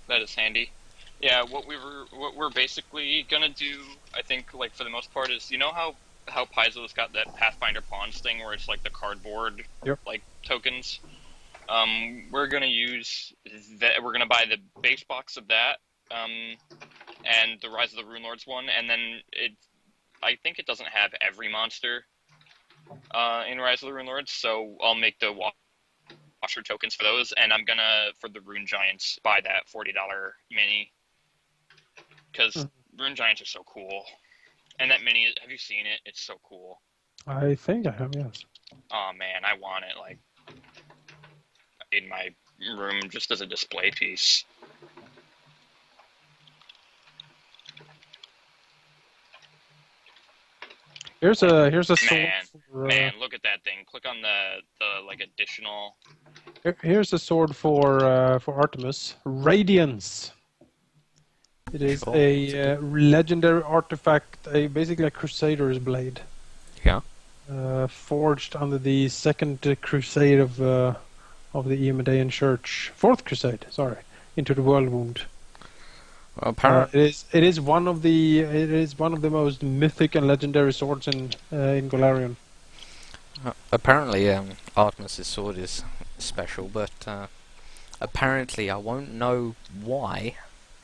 That is handy. Yeah, what we're basically gonna do, I think, like for the most part, is you know how Paizo's got that Pathfinder Pawns thing where it's like the cardboard like tokens. We're gonna use that. We're gonna buy the base box of that, and the Rise of the Rune Lords one, and then I think it doesn't have every monster in Rise of the Rune Lords, so I'll make the washer tokens for those, and I'm gonna, for the Rune Giants, buy that $40 mini, because Rune Giants are so cool. And that mini, have you seen it? It's so cool. I think I have, yes. Oh man, I want it, like, in my room, just as a display piece. Here's a sword. Man, look at that thing. Click on the like additional. Here's a sword for Artemis. Radiance. It is a legendary artifact, basically a Crusader's blade. Yeah. Forged under the second crusade of the Eomedean Church, fourth crusade. Sorry, into the World Wound. Well, apparently, it is one of the most mythic and legendary swords in Golarion. Apparently, Artemis' sword is special, but apparently I won't know why,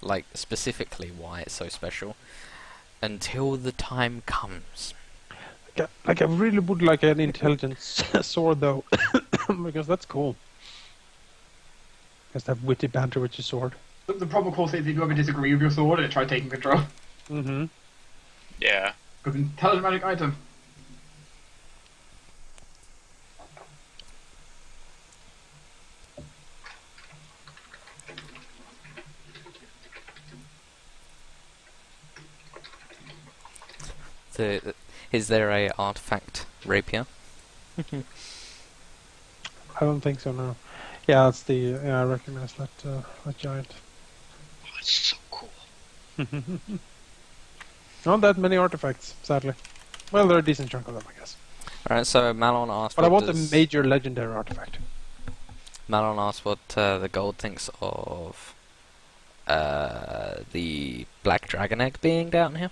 like specifically why it's so special, until the time comes. Like I really would like an intelligence sword though, because that's cool. Just have witty banter with your sword. The problem, of course, is if you ever disagree with your sword and it tries taking control. Mm-hmm. Yeah. Because intelligent magic item. Is there a artifact rapier? I don't think so. No. Yeah, it's the. Yeah, I recognize that giant. Oh, it's so cool. Not that many artifacts, sadly. Well, there are a decent chunk of them, I guess. Alright, so Malon asked. But I want a major legendary artifact. Malon asked what the gold thinks of the black dragon egg being down here.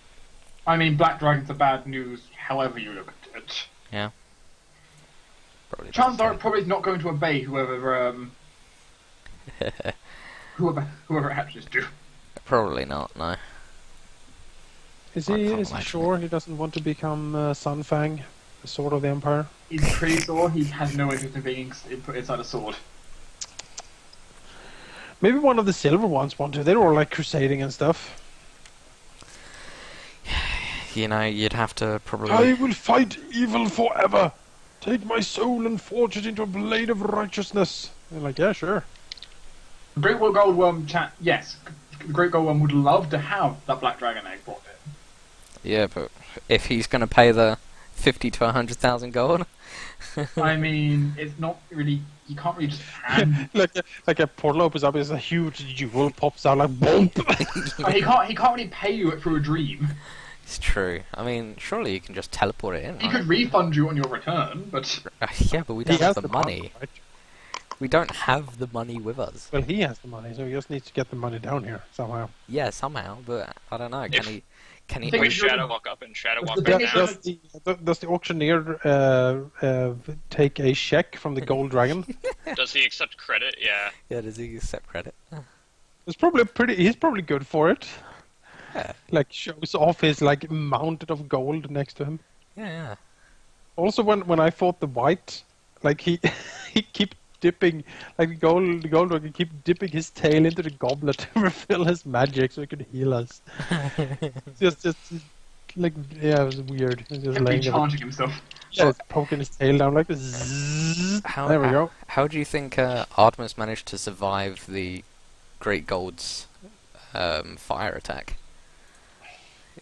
I mean, Black Dragons are bad news, however you look at it. Yeah. Probably Chances are, probably not going to obey whoever it hatches to. Probably not. No. Is I he can't imagine sure he doesn't want to become Sunfang, the sword of the Empire? He's pretty sure he has no interest in being put inside a sword. Maybe one of the silver ones want to. They're all like crusading and stuff. You know, you'd have to probably. I will fight evil forever. Take my soul and forge it into a blade of righteousness. They're like, yeah, sure. The Great Goldworm chat, yes. The Great Goldworm would love to have that Black Dragon egg brought in. Yeah, but if he's going to pay the 50 to 100,000 gold. I mean, it's not really. You can't really just hand. like a portal opens up, there's a huge jewel pops out like boom. He can't really pay you it through a dream. It's true. I mean, surely you can just teleport it in. He Right? could refund you on your return, but Yeah, but we don't He have has the money. money, right? We don't have the money with us. Well, he has the money, so he just needs to get the money down here somehow. Yeah, somehow, but I don't know. If- Can he? Think We it's shadow really- walk up and shadow The walk thing back is- down. Does the auctioneer take a check from the gold dragon? Does he accept credit? Yeah. Yeah, does he accept credit? It's probably he's probably good for it. Yeah. Like shows off his like mounted of gold next to him. Yeah. Also, when I fought the white, like he he kept dipping, like the gold dragon keep dipping his tail into the goblet to refill his magic so he could heal us. just like yeah, it was weird. He was just kept laying there, recharging himself. just poking his tail down like this. There we go. How do you think Artemis managed to survive the Great Gold's fire attack?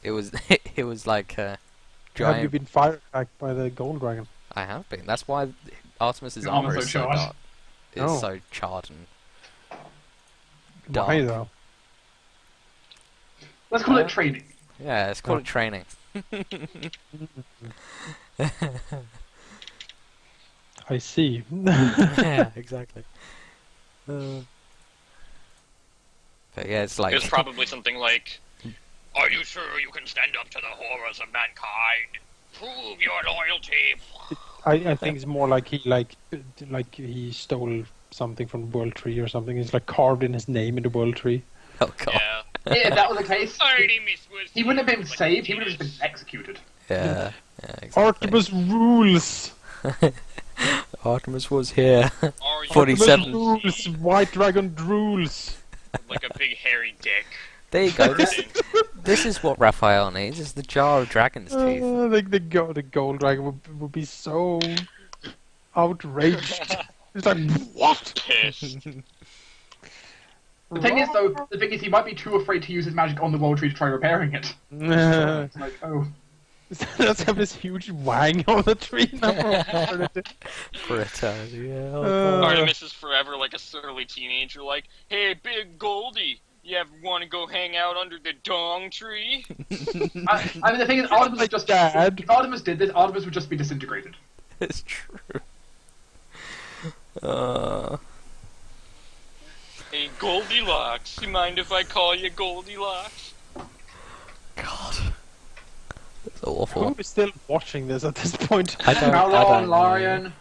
It was it was like Have you giant. been fire attacked by the gold dragon? I have been. That's why Artemis's Your armor armor's is so so charred. dark. It's Oh. so charred and Why dark. though? Let's call it training. Yeah, let's call it training. I see. Yeah, exactly. But yeah, it's like It was probably something like, "Are you sure you can stand up to the horrors of mankind? Prove your loyalty." I think it's more like he stole something from the World Tree or something. It's like carved in his name in the World Tree. oh god. Yeah. If that was the case, Artemis was he wouldn't have been like saved. He would have Venus. just been executed. Yeah, yeah, exactly. Artemis rules. Artemis was here. Are you 47. Artemis rules. White dragon drools. like a big hairy dick? There you go. This is what Raphael needs: is the jar of dragon's teeth. The gold dragon would be so outraged. It's like what? Pissed. The thing is, he might be too afraid to use his magic on the World Tree to try repairing it. It's like, oh, Let's have this huge wang on the tree now. For eternity. Yeah. Artemis is forever like a surly teenager, like, "Hey, Big Goldie, you ever want to go hang out under the dong tree?" I mean, the thing is, Artemis would just Dad. if Artemis did this, Artemis would just be disintegrated. It's true. "Hey, Goldilocks, you mind if I call you Goldilocks?" God. That's Who awful. is still watching this at this point? I don't Malon, know. Larian.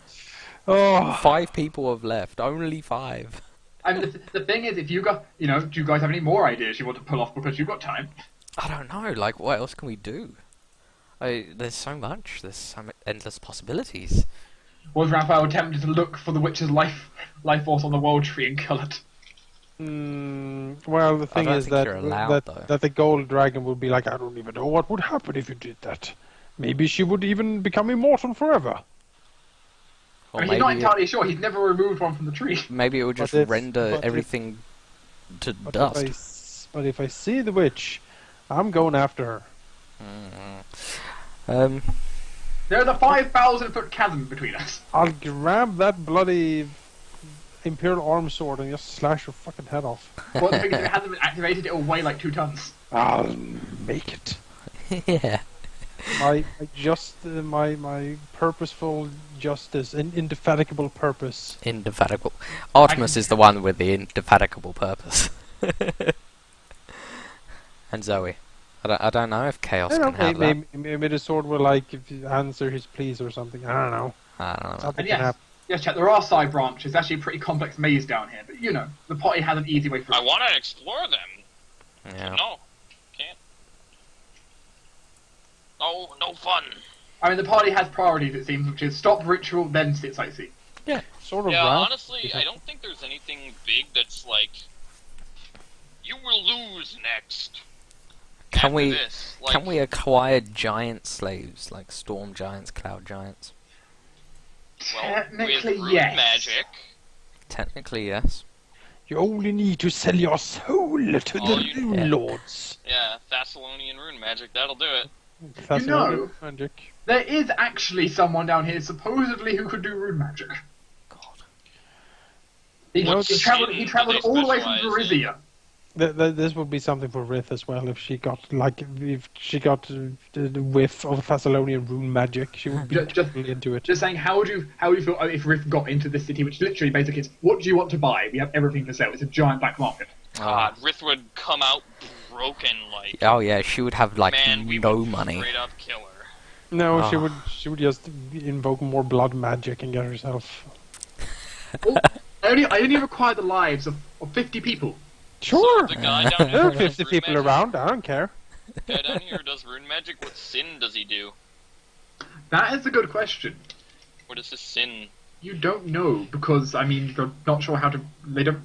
Oh, 5 people have left. Only 5. I mean, the thing is, if you got, do you guys have any more ideas you want to pull off because you've got time? I don't know. Like, what else can we do? There's so much. There's so endless possibilities. Was Raphael tempted to look for the witch's life force on the World Tree and kill it? well, the thing don't is think that you're allowed, though. that the gold dragon would be like, I don't even know what would happen if you did that. Maybe she would even become immortal forever. Or I mean, he's not maybe, entirely sure. He's never removed one from the tree. maybe it would just But if- render but if- everything to But dust. But if I see the witch, I'm going after her. There's a 5,000-foot chasm between us. I'll grab that bloody Imperial Arm Sword and just slash your fucking head off. Well, the thing is, if it hasn't been activated, it'll weigh like 2 tons. I'll make it. Yeah. My purposeful justice, an indefatigable purpose. Indefatigable. Artemis is the one with the indefatigable purpose. And Zoe. I don't know if Chaos can have that. Maybe the sword will like answer his pleas or something. I don't know. I don't know. Something And can happen. yes, chat, there are side branches. It's actually a pretty complex maze down here, but you know, the party has an easy way through. I want to explore them. Yeah. No, can't. No fun. I mean, the party has priorities, it seems, which is stop ritual, then sit sightsee. Yeah, sort of. Yeah, round. honestly, I don't think there's anything big that's like, you will lose next. Can after we this. Like, can we acquire giant slaves like storm giants, cloud giants? well, Technically, with rune yes. magic, Technically, yes. You only need to sell your soul to Oh, the you- Rune Yeah. Lords. yeah, Thessalonian rune magic, that'll do it. That's You know- another magic. There is actually someone down here, supposedly, who could do rune magic. God. He, No, he it's- travelled they all the way from specialize in- Verizia. This would be something for Rith as well. If she got the whiff of Thessalonian rune magic, she would be Just- totally into it. Just saying, how would you feel if Rift got into this city, which literally basically is, what do you want to buy? We have everything to sell. It's a giant black market. God, Rith would come out broken, like, Oh yeah, she would have like man, we no would money. straight up kill her. No, Ah. she would just invoke more blood magic and get herself. Oh, I only require the lives of 50 people. Sure, So the guy down there here are who 50 does people rune magic, around. I don't care. the guy down here who does rune magic, what sin does he do? That is a good question. What is his sin? You don't know because I mean they're not sure how to.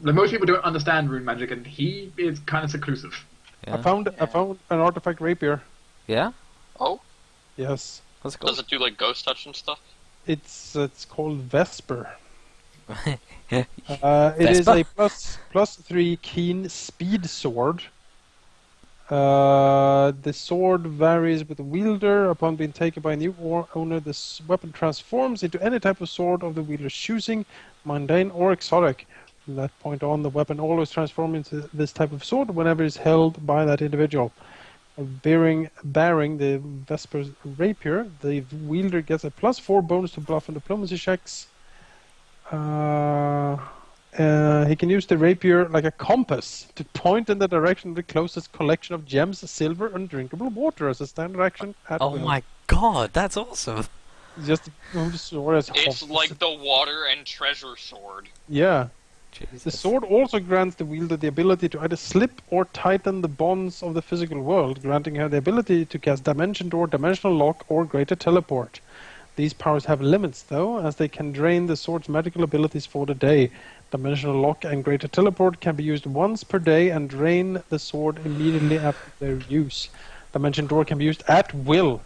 Most people don't understand rune magic, and he is kind of seclusive. Yeah. I found an artifact rapier. Yeah? Oh? Yes, What's it Does called? it do, like, ghost touch and stuff? it's called Vesper. Yeah. It is Vesper? a +3 keen speed sword. The sword varies with the wielder. Upon being taken by a new owner, this weapon transforms into any type of sword of the wielder's choosing, mundane or exotic. From that point on, the weapon always transforms into this type of sword whenever it's held by that individual. Bearing the Vesper's rapier, the wielder gets a +4 bonus to bluff and diplomacy checks. He can use the rapier like a compass to point in the direction of the closest collection of gems, silver, and drinkable water as a standard action. At Oh will. my god, that's awesome. Just move the sword as It's hot- like the water and treasure sword. Yeah. Jesus. The sword also grants the wielder the ability to either slip or tighten the bonds of the physical world, granting her the ability to cast Dimension Door, Dimensional Lock, or Greater Teleport. These powers have limits, though, as they can drain the sword's magical abilities for the day. Dimensional Lock and Greater Teleport can be used once per day and drain the sword immediately after their use. Dimension Door can be used at will,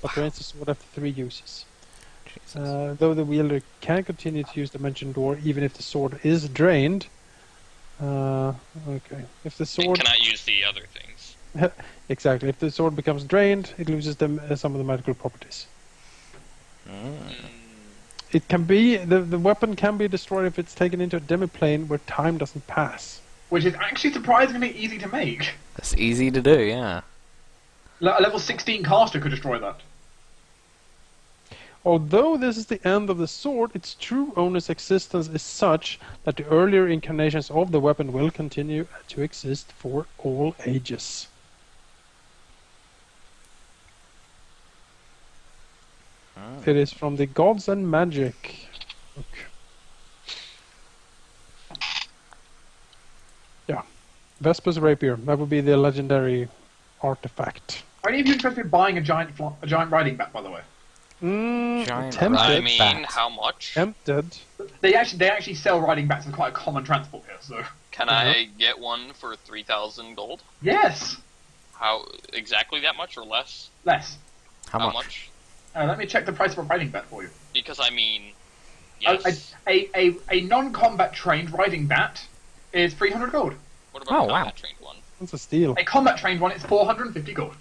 but drains the sword after 3 uses. Jesus. Though the wielder can continue to use Dimension Door even if the sword is drained. Okay. If the It sword cannot use the other things. exactly, if the sword becomes drained, it loses some of the magical properties. Mm. It can be the weapon can be destroyed if it's taken into a demiplane where time doesn't pass. Which is actually surprisingly easy to make. That's easy to do, yeah. A level 16 caster could destroy that. Although this is the end of the sword, its true owner's existence is such that the earlier incarnations of the weapon will continue to exist for all ages. It is from the Gods and Magic book. Yeah. Vesper's Rapier. That would be the legendary artifact. Are any of you interested in buying a giant riding bat, by the way? Giant Tempted. I Red mean, bat. how much? Tempted. They actually sell riding bats as quite a common transport here, so... Can I get one for 3,000 gold? Yes! How exactly that much or less? Less. How much? Let me check the price of a riding bat for you. Because I mean, yes. A non-combat trained riding bat is 300 gold. What about Oh, a wow. combat trained one? That's a steal. A combat trained one is 450 gold.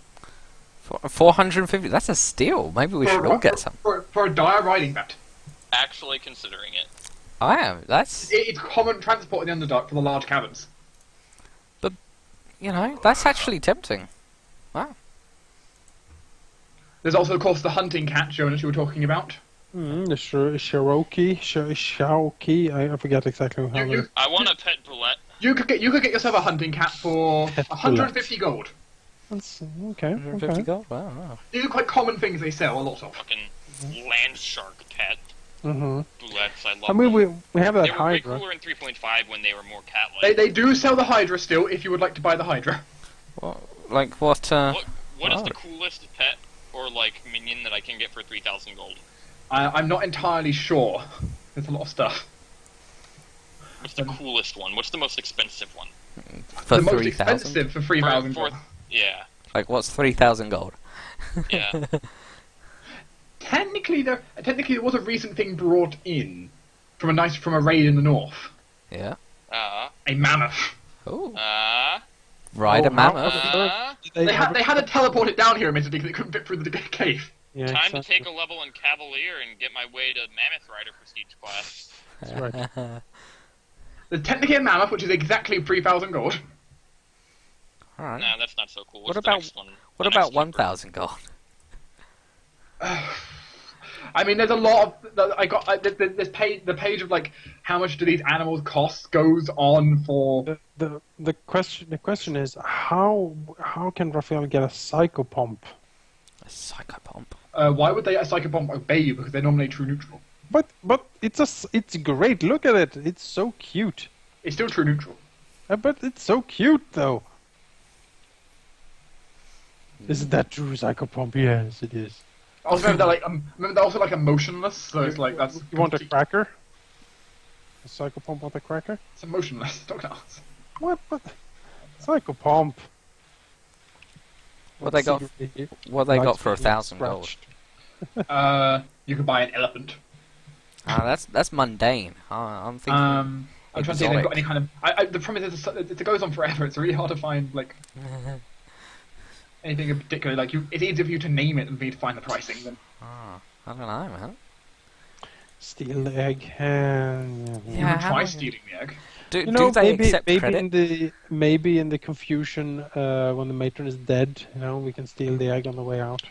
450. That's a steal. Maybe we should all get some. For a dire riding bet. Actually considering it. I am. That's It's common transport in the Underdark for the large caverns. that's actually tempting. Wow. There's also, of course, the hunting cat, Jonas, you were talking about. The Cherokee, I forget exactly how You- I want a pet bullet. You could get yourself a hunting cat for 150 gold. That's okay. 150 Okay. gold. Wow. These are quite common things they sell a lot of. Fucking land shark pet Mm-hmm. bullets. I love I mean, them. we have They that were way Hydra. cooler in 3.5 when they were more cat-like. They do sell the Hydra still, if you would like to buy the Hydra. What? Like what? What is oh. the coolest pet or like minion that I can get for 3,000 gold? I'm not entirely sure. There's a lot of stuff. What's the coolest one? What's the most expensive one? For The most 3,000? expensive for 3,000 For- gold. Yeah, Like what's 3,000 gold? yeah. Technically, there was a recent thing brought in from a raid in the north. Yeah. A mammoth. Oh. Oh, Ride a how- mammoth. They had to teleport it down here, admittedly, because it couldn't fit through the cave. Yeah, Time exactly. to take a level in Cavalier and get my way to Mammoth Rider prestige class. That's right. There's technically a mammoth, which is exactly 3,000 gold. All right. Nah, that's not so cool. What's What the about- next one? What The about next one? 1,000 gold? I mean, there's a lot of. There's the page of like how much do these animals cost goes on for. The question is how can Raphael get a psychopomp? A psychopomp. Why would they let a psychobomb obey you? Because they're normally true neutral. But it's great. Look at it. It's so cute. It's still true neutral. But it's so cute though. Isn't that true, psychopomp? Yes, it is. Also, remember they're also like emotionless, so it's like that's. You want a cracker? A psychopomp want a cracker? It's emotionless. Don't ask. What? Psychopomp. What they got? What they got for 1,000 gold? You could buy an elephant. Ah, that's mundane. I'm thinking. I'm trying to see if they've got exotic. any kind of. The problem is it goes on forever. It's really hard to find like anything in particular. Like it's easier for you to name it than for me to find the pricing. Then I don't know, man. Steal the egg. Yeah, you would try how- stealing the egg. Do maybe they accept credit? maybe in the confusion when the matron is dead, we can steal the egg on the way out.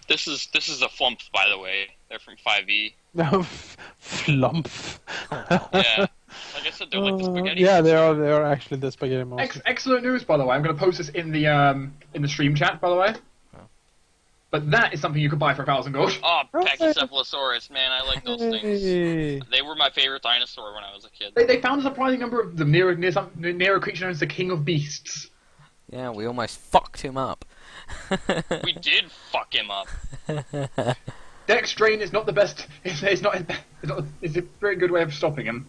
This is a flump, by the way. They're from 5e. No, flump. Yeah, like I said, they're like the spaghetti. Yeah, they are actually the spaghetti monster. Excellent news, by the way. I'm going to post this in the stream chat, by the way. But that is something you could buy for 1,000 gold. Oh, Okay. Pachycephalosaurus, man, I like those things. Hey. They were my favorite dinosaur when I was a kid. They found a surprising number of them near a creature known as the King of Beasts. Yeah, we almost fucked him up. We did fuck him up. Dex drain is not the best. It's a very good way of stopping him.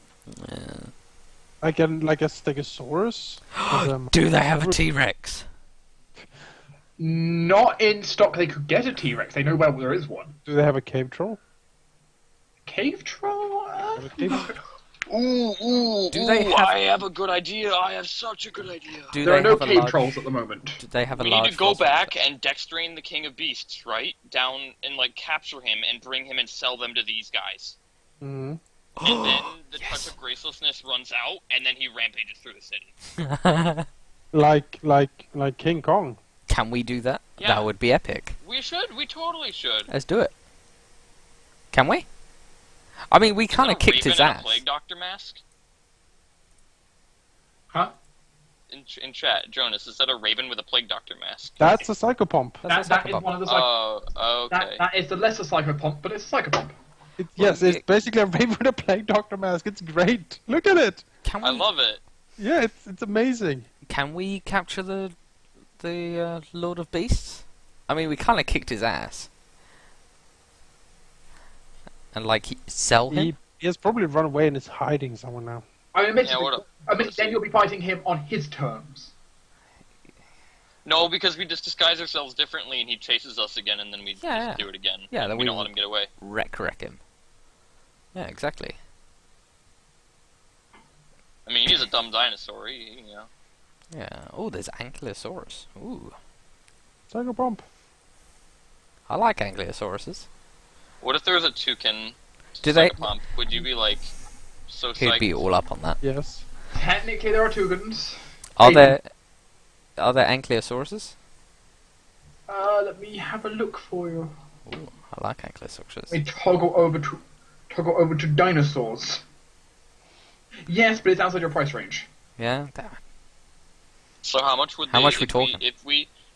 Like a Stegosaurus. Do they have a T-Rex? Not in stock. They could get a T-Rex. They know where there is one. Do they have a cave troll? Cave troll? A cave- Ooh, Do they have- I have a good idea. I have such a good idea. Do There they are no have a cave large... trolls at the moment. Do they have a We large need to go fossil back set? and dextrain the King of Beasts, right? Down and like capture him and bring him and sell them to these guys. Mhm. And then the Yes. touch of gracelessness runs out, and then he rampages through the city. Like King Kong. Can we do that? Yeah. That would be epic. We should. We totally should. Let's do it. Can we? I mean, we Is kind that of a kicked his Raven in a ass. Plague Doctor mask? Huh? In chat, Jonas, is that a Raven with a Plague Doctor mask? That's a psychopomp. That's That a is psychopomp. one of the Oh, okay. that is the lesser psychopomp, but it's a psychopomp. Yes, Well, it's basically a raven with a plague doctor mask. It's great. Look at it. Can I we? love it. Yeah, it's amazing. Can we capture the Lord of Beasts? I mean, we kind of kicked his ass. And like sell him. He has probably run away and is hiding somewhere now. I mean, Yeah, what then you'll be fighting him on his terms. No, because we just disguise ourselves differently, and he chases us again, and then we Yeah. just do it again. Yeah, and then we we don't let him get away. Wreck him. Yeah, exactly. I mean, he's a dumb dinosaur. He, you know. Yeah. Oh, there's Ankylosaurus. Ooh. Psychopomp. I like Ankylosaurus. What if there was a toucan? Do they? Psychopomp? Would you be like so He'd psyched? be all up on that. Yes. Technically, there are toucans. Are Hey. there Ankylosauruses? Let me have a look for you. Ooh, I like Ankylosauruses. Let me toggle over to dinosaurs. Yes, but it's outside your price range. Yeah, damn it. So how much would How they, much we if talking?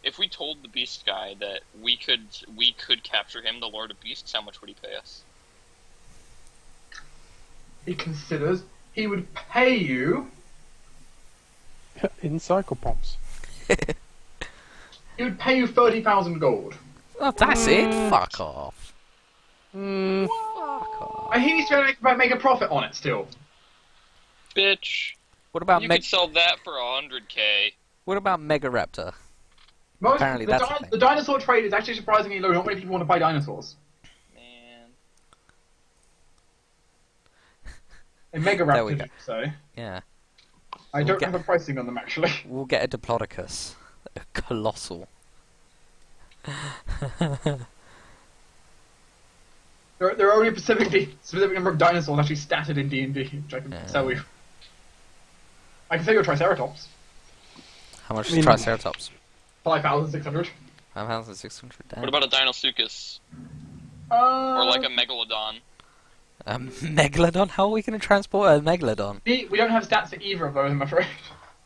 if we told the Beast guy that we could capture him, the Lord of Beasts, how much would he pay us? He considers he would pay you. In Psychopomps. He would pay you 30,000 gold. Oh, that's it. Fuck off. Mm, Fuck off. And he needs to make a profit on it still. Bitch, What about you could sell that for 100K. What about Megaraptor? Most, Apparently the, that's a thing. the dinosaur trade is actually surprisingly low. Not many people want to buy dinosaurs. Man, And There we Megaraptor, go. so Yeah. I don't have a pricing on them actually. We'll get a Diplodocus. A colossal. There are only a specific number of dinosaurs actually statted in D&D, which I can sell you. I can sell you a Triceratops. How much I is mean- Triceratops? 5,600. 5,600. Damn. what about a Deinosuchus? Or Or like a Megalodon? A Megalodon? How are we going to transport a Megalodon? We don't have stats for either of those, I'm afraid.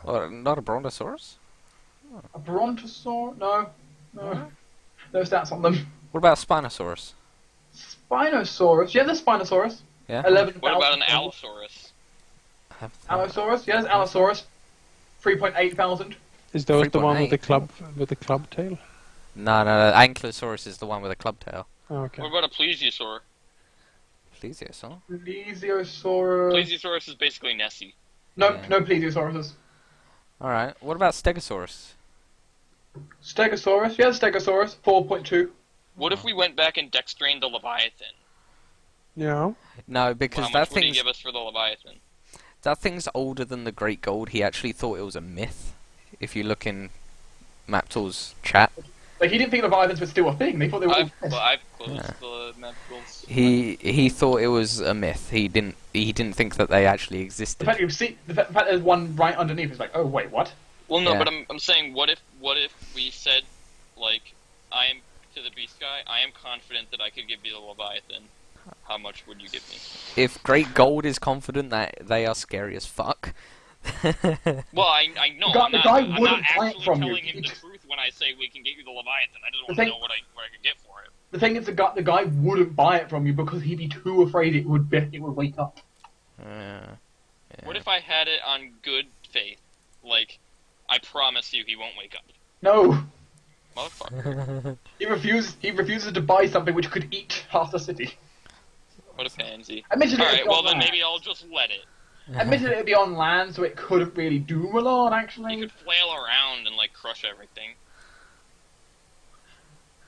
Or not a Brontosaurus? A Brontosaur? No. No stats on them. What about Spinosaurus? Spinosaurus. Yeah, there's Spinosaurus. Yeah. 11,000. What about an Allosaurus? Allosaurus? Yeah, there's Allosaurus. 3.8 thousand. is those the one 3.8. with the club tail? No. Ankylosaurus is the one with a club tail. Oh, okay. What about a Plesiosaur? Plesiosaur? Plesiosaurus. Plesiosaurus is basically Nessie. No, Yeah. no Plesiosauruses. Alright, what about Stegosaurus? Stegosaurus. Yeah, Stegosaurus. 4.2. What if we went back and dextrained the Leviathan? Yeah. No, because How much that would he thing's give us for the Leviathan? that thing's older than the Great Gold. He actually thought it was a myth. If you look in Maptool's chat, Like, he didn't think Leviathans were still a thing. They thought they were all I've closed Yeah. the map goals. he thought it was a myth. He didn't think that they actually The existed. fact, the fact there's one right underneath is like, oh, wait, what? Well, no, Yeah. but I'm saying, what if we said, like, I am to the Beast guy, I am confident that I could give you the Leviathan. How much would you give me? If Great Gold is confident that they are scary as fuck, Well, I know. The guy- I'm the not, guy I'm not wouldn't buy it actually from you. telling him the truth when I say we can get you the Leviathan. I just want The to thing- know what I could get for it. The thing is, the guy wouldn't buy it from you because he'd be too afraid it would wake up. What if I had it on good faith? Like, I promise you he won't wake up. No, Motherfucker. he refuses to buy something which could eat half the city. What a pansy. Admittedly, Alright, it'd be well on then land. maybe I'll just let it. Admittedly, it'd be on land, so it couldn't really do a lot, He actually. could flail around and, like, crush everything.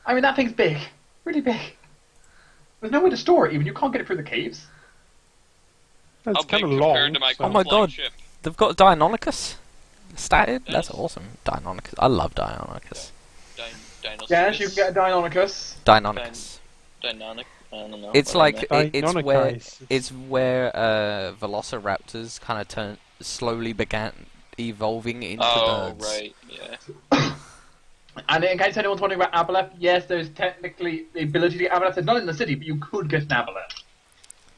I mean, that thing's big. Really big. There's no way to store it, even. You can't get it through the caves. How That's big kind of compared long. to my so- Oh my flying God. ship? They've got Deinonychus statted. That's Yes. awesome. Deinonychus. I love Deinonychus. Dinosaurus. Yes, you can get a Deinonychus. Deinonychus. Dynamic? I don't know. It's what I like meant. it's where Velociraptors kind of slowly began evolving into Oh, birds. right, yeah. And in case anyone's wondering about Aboleth, yes, there's technically the ability to get Aboleth. It's not in the city, but you could get an Aboleth.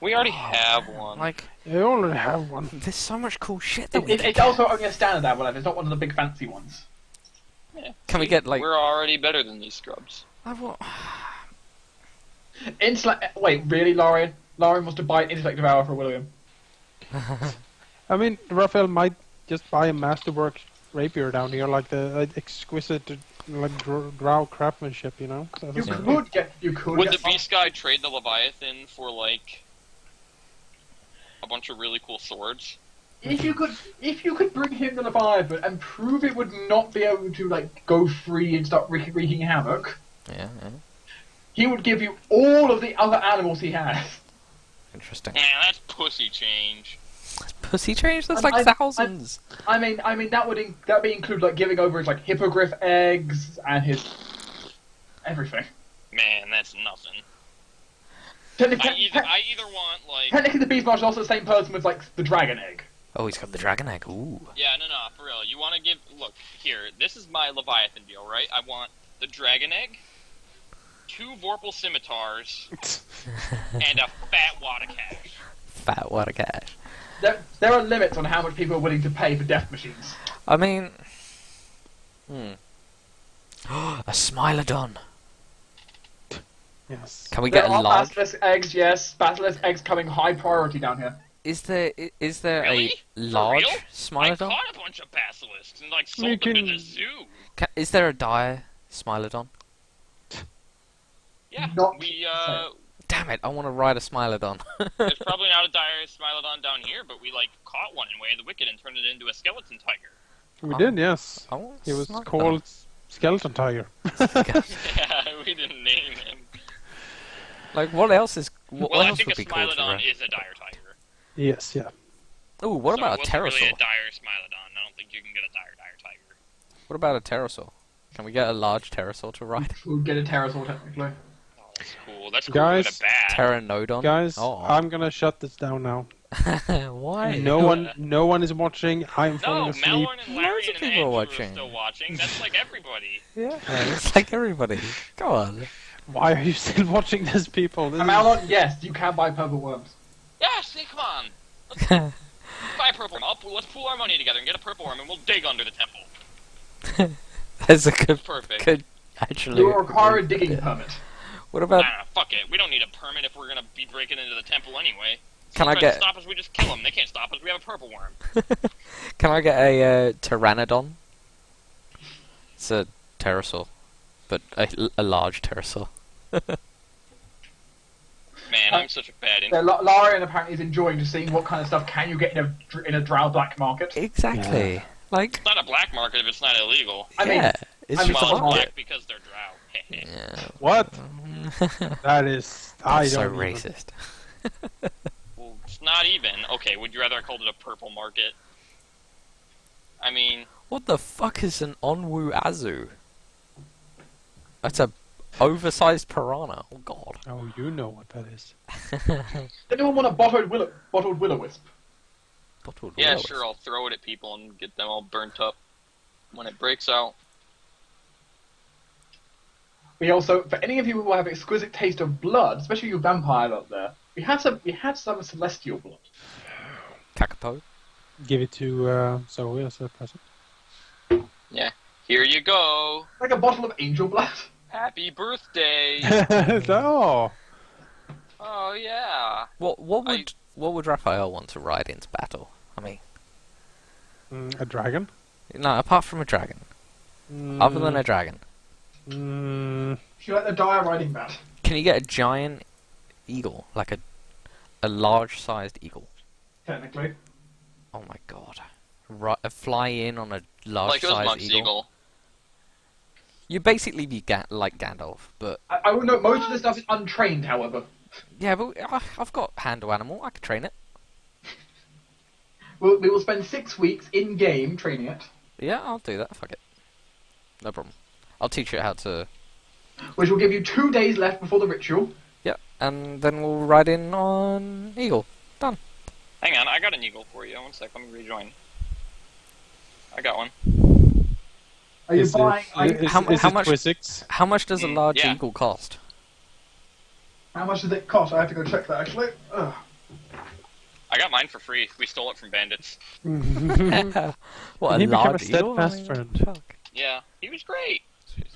We already have one. Like, They already have one. there's so much cool shit that we can It's get. also only a standard Aboleth. It's not one of the big fancy ones. Yeah, Can we see, get, like- We're already better than these scrubs. I want... Wait, really, Lorian? Lorian wants to buy an Intellect Devour for William. I mean, Raphael might just buy a masterwork rapier down here, like the exquisite, like drow craftsmanship, you know. So You that's- could Would get the Beast guy trade the Leviathan for, like, a bunch of really cool swords? If you could bring him the Leviathan and prove it would not be able to like go free and start wreaking havoc, Yeah, he would give you all of the other animals he has. interesting. Man, that's pussy change. Pussy change? That's I- like I- thousands. I mean that would include like giving over his like hippogriff eggs and his everything. Man, nothing. Technically, I either want like. technically the Beast Marshal is also the same person with like the dragon egg. Oh, he's got the dragon egg. Ooh. Yeah, no, for real. You want to give? Look here. This is my Leviathan deal, right? I want the dragon egg, 2 Vorpal scimitars, and a fat wad of cash. Fat water cash. There are limits on how much people are willing to pay for death machines. I mean... A Smilodon. Yes. Can we There get a are large... Basilisk eggs, yes. Basilisk eggs coming high priority down here. Is there Really? a large For real? I Smilodon? caught a bunch of basilisks and like sold You them in can- the zoo. Is there a dire Smilodon? Yeah, Not we Damn it, I want to ride a Smilodon. there's probably not a dire Smilodon down here, but we like caught one in Way of the Wicked and turned it into a skeleton tiger. We Oh. did, yes. I want He was Smilodon. called Skeleton Tiger. Yeah, we didn't name him. Like, what else is... What Well, I else think would a be called for Smilodon a... is a dire tiger. Yes, yeah. Ooh, what So about a it wasn't really pterosaur? a dire Smilodon. I don't think you can get a dire tiger. What about a pterosaur? Can we get a large pterosaur to ride? We'll get a pterosaur technically. Oh, that's cool. That's cool Guys, with a bat. Pteranodon? Guys, Oh. I'm gonna shut this down now. Why? No one is watching. I'm falling No, asleep. Malorn and Larry Loads of and people Andrew are are watching. still watching. That's like everybody. Yeah, it's like everybody. Go on. Why are you still watching this, people? This is- Amalon, yes, you can buy purple worms. Yeah, see, come on. Let's buy a purple worm. Let's pool our money together and get a purple worm, and we'll dig under the temple. That's a good, Perfect. good, actually. You will require a digging permit. What about? Nah, fuck it. We don't need a permit if we're gonna be breaking into the temple anyway. Can I Try to get? stop us? We just kill them. They can't stop us. We have a purple worm. Can I get a pteranodon? It's a pterosaur, but a large pterosaur. Man, I'm such a bad So infant. Larian apparently is enjoying just seeing what kind of stuff can you get in a drow black market. Exactly. Like, It's not a black market if it's not illegal. I mean, yeah, it's I mean, just a Well, it's Well, market. black because they're drow. Yeah. What? That is. I That's so don't even- racist. Well, it's not even. Okay, would you rather I called it a purple market? I mean, What the fuck is an Onwu Azu? That's a oversized piranha. Oh god. Oh, you know what that is. anyone want a bottled will-o'-wisp? Bottled yeah, willows. sure, I'll throw it at people and get them all burnt up when it breaks out. We also, for any of you who have exquisite taste of blood, especially you vampire out there, we had some celestial blood. Kakapo. Give it to Zoe as a present. Here you go. Like a bottle of angel blood. Happy birthday. No. Oh yeah. What would Raphael want to ride into battle? I mean, A dragon. no, apart from a dragon. Other than a dragon. If you like the dire riding bat. Can you get a giant eagle? Like a large-sized eagle? Technically. Oh my god. Fly in on a Like those large-sized monks eagle. You basically be like Gandalf, but... I would know most of the stuff is untrained, however. Yeah, but I've got handle animal, I can train it. We will spend 6 weeks in-game training it, Yeah, I'll do that, fuck it. No problem. I'll teach it how to... which will give you 2 days left before the ritual. Yeah, and then we'll ride in on eagle. Done. Hang on, I got an eagle for you. One sec, let me rejoin. I got one. Are you Is buying... it, how is it much- Twizzix? How much does a large Yeah. eagle cost? How much does it cost? I have to go check that, actually. Ugh. I got mine for free. We stole it from bandits. What, He a became large a eagle? steadfast friend. Fuck. Yeah, he was great.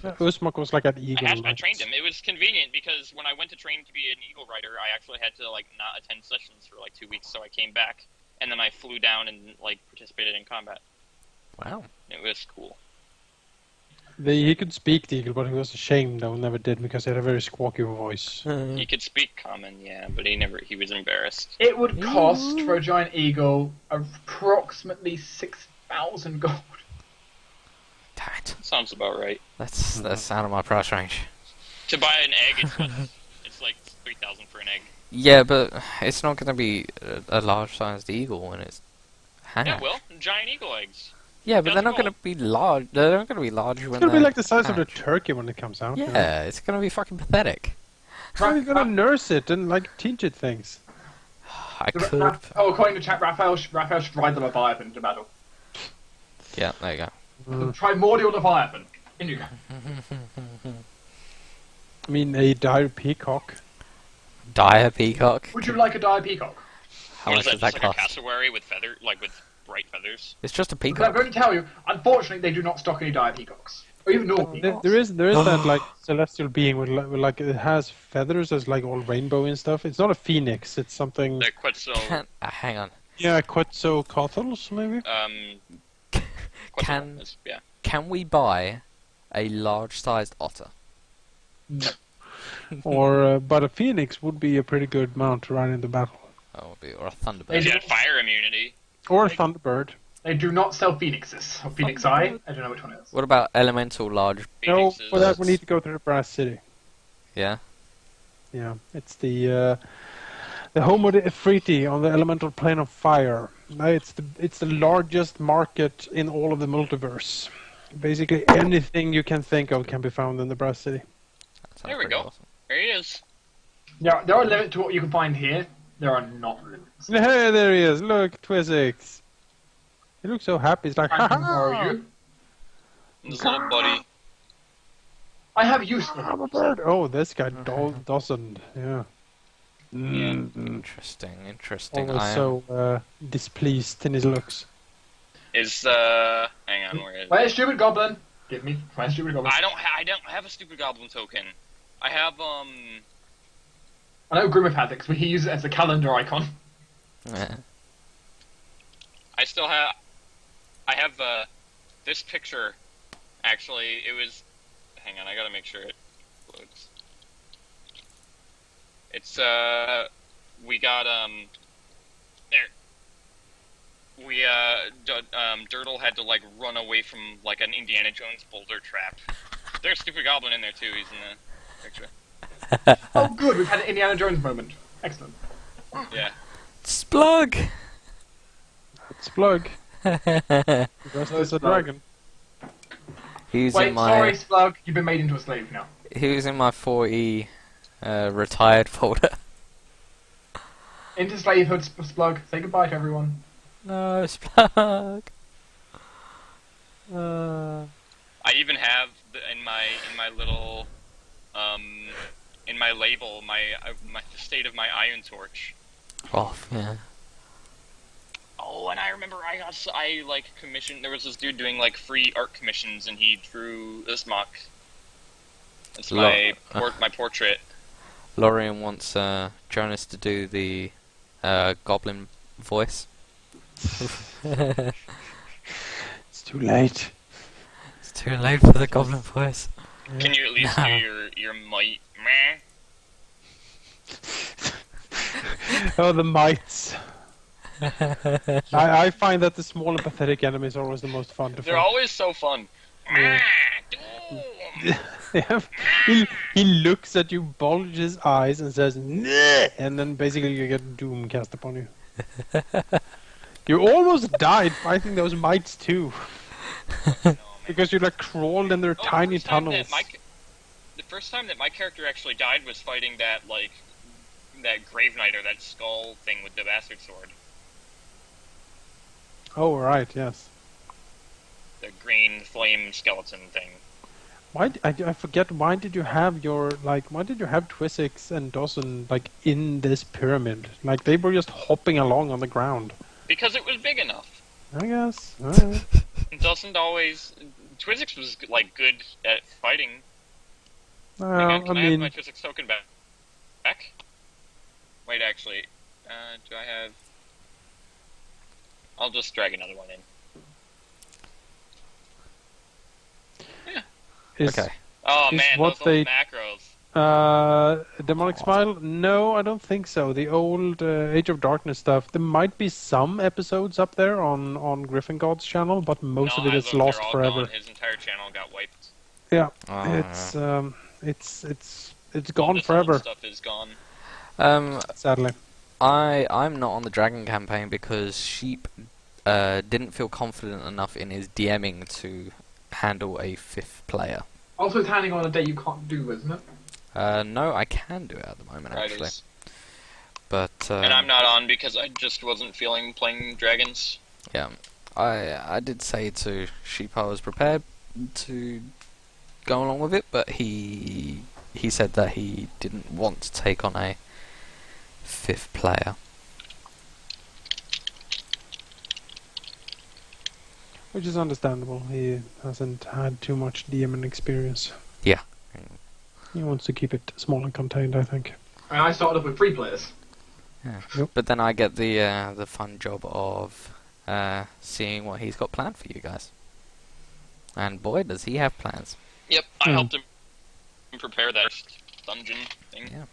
Usmak was like an eagle. I trained him. It was convenient because when I went to train to be an eagle rider, I actually had to like not attend sessions for like 2 weeks. So I came back and then I flew down and like participated in combat. Wow. It was cool. He could speak the eagle, but he was ashamed though, never did because he had a very squawky voice. He could speak common, yeah, but he was embarrassed. It would cost for a giant eagle approximately 6,000 gold. Damn it. Sounds about right. That's out of my price range. To buy an egg, it's like 3,000 for an egg. Yeah, but it's not going to be a large-sized eagle when it's hatched. Yeah, well, giant eagle eggs. Yeah, but they're not That's going to be large. They're not going to be large when It's gonna be they're like the size of the hatched. turkey when it comes out. you know? Yeah, it's going to be fucking pathetic. How are you gonna nurse it and like teach it things? I could. According to chat, Raphael should ride the Leviathan into battle. Yeah, there you go. The primordial Leviathan. In you go. I mean, a dire peacock. Dire peacock. Would you like a dire peacock? How What much is does that? that Just like cost? a cassowary with feather, like with bright feathers. It's just a Because I'm peacock. going to tell you, unfortunately, they do not stock any dire peacocks. Or even normal peacocks. There is that like celestial being with like it has feathers as like all rainbow and stuff. It's not a phoenix. It's something. They're Quetzal. Hang on. Yeah, Quetzalcoatlus maybe. Can Yeah. can we buy a large-sized otter? No. Or but a phoenix would be a pretty good mount to ride into battle. Oh, or a thunderbird. They If you do- had fire immunity. Or a thunderbird. They do not sell phoenixes. Or phoenix eye. I don't know which one it is. What about elemental large? No, Phoenixes. for that we need to go to the Brass City. Yeah. Yeah, it's the home of the Ifriti on the elemental plane of fire. It's the largest market in all of the multiverse. Basically, anything you can think of can be found in the Brass City. That sounds There we pretty go. awesome. There he is. Yeah, there are limits to what you can find here. There are not limits. Hey, there he is! Look, Twizzix. He looks so happy. He's like, ha And who are ha! you? This little buddy. I have use for I'm a them. bird. Oh, this guy doesn't. Yeah. Interesting. Interesting. Always I am. so displeased in his looks. Is hang on, where is it? Where's Stupid Goblin? Give me. Where's Stupid Goblin? I don't have a stupid goblin token. I have I know Grimmith has it, because he uses it as a calendar icon. Yeah. I have this picture. Actually, it was. Hang on, I gotta make sure it loads. It's we got there. We Dirtle had to like run away from like an Indiana Jones boulder trap. There's Stupid Goblin in there too. He's in the picture. Oh, good. We've had an Indiana Jones moment. Excellent. Yeah. Splug. It's Plug. The rest is a Plug. dragon. He's Wait, in my. sorry, Slug. You've been made into a slave now. He was in my 4E retired folder. Into slavehood, Splug. Say goodbye to everyone. No, Splug. I even have in my little in my label my the state of my iron torch. Off, yeah. Oh, and I remember I like commissioned. There was this dude doing like free art commissions, and he drew this mock. It's my my portrait. Lorian wants Jonas to do the goblin voice. It's too late. It's too late for the goblin voice. Can you at least No. do your might? Meh. Oh, the mites. I find that the small and pathetic enemies are always the most fun to They're fight. always so fun. Yeah. he looks at you, bulges his eyes, and says, "Nah," and then basically you get doom cast upon you. You almost died fighting those mites too, because you like crawled in their Oh, tiny the first time tunnels. the first time that my character actually died was fighting that Grave Knight or that skull thing with the bastard sword. Oh right, yes. The green flame skeleton thing. Why I forget? Why did you have Twizzix and Dawson like in this pyramid? Like they were just hopping along on the ground. Because it was big enough. I guess. Alright. It doesn't always. Twizzix was like good at fighting. Hang Well, on, I can I have mean, my Twizzix token back? Wait, actually, do I have? I'll just drag another one in. is, Okay. Oh Is man, what those they- old macros. Demonic Smile? No, I don't think so. The old Age of Darkness stuff. There might be some episodes up there on Griffin God's channel, but most No, of it as is they're lost all forever. Gone. His entire channel got wiped. Yeah, Oh, it's gone This forever. old stuff is gone. Sadly. I'm not on the dragon campaign because Sheep didn't feel confident enough in his DMing to handle a 5th player. Also, it's handing on a day you can't do, isn't it? No, I can do it at the moment, actually. Riders. But And I'm not on because I just wasn't feeling playing dragons. yeah, I did say to Sheep I was prepared to go along with it, but he said that he didn't want to take on a 5th player. Which is understandable. He hasn't had too much DMing experience. Yeah. He wants to keep it small and contained, I think. And I started off with 3 players. Yeah. Yep. But then I get the fun job of seeing what he's got planned for you guys. And boy, does he have plans. Yep, I helped him prepare that dungeon thing. Yeah.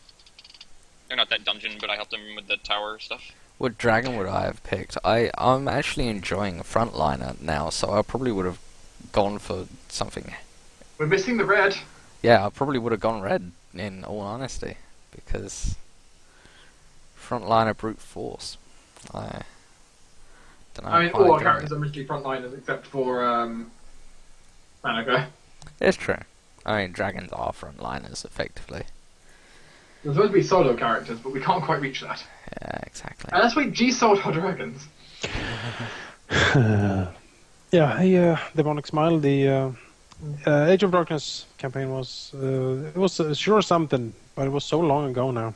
Or not that dungeon, but I helped him with the tower stuff. What dragon would I have picked? I'm actually enjoying Frontliner now, so I probably would have gone for something. We're missing the red. Yeah, I probably would have gone red, in all honesty, because Frontliner brute force. I don't know. I mean, quite all our enjoying characters it. are mostly frontliners except for Manica. It's true. I mean, dragons are frontliners, effectively. There's supposed to be solo characters, but we can't quite reach that. Yeah, exactly. And that's why G sold our dragons. Yeah, Demonic Smile, the Age of Darkness campaign was... it was sure something, but it was so long ago now.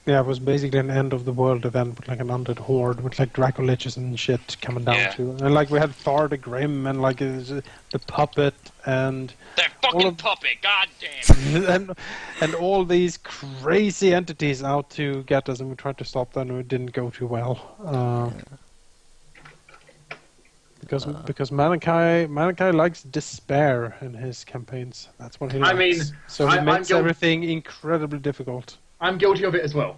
Yeah, it was basically an end of the world event with like an undead horde with like Dracoliches and shit coming down to, and like we had Thar the Grim and like the puppet and That fucking puppet, goddamn! and all these crazy entities out to get us, and we tried to stop them, and it didn't go too well. Because Malachi likes despair in his campaigns. That's what he likes. I mean, so he I'm makes guilty. everything incredibly difficult. I'm guilty of it as well.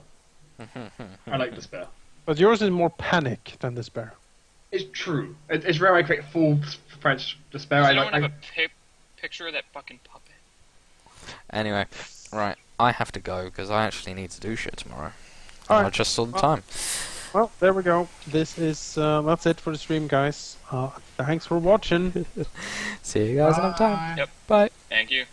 I like despair. But yours is more panic than despair. It's true. It's rare I create full French despair. Does I anyone like. have a picture of that fucking puppet? Anyway, right, I have to go because I actually need to do shit tomorrow. Alright. I just saw the time. Well, there we go. This is that's it for the stream, guys. Thanks for watching. See you guys another time. Yep. Bye. Thank you.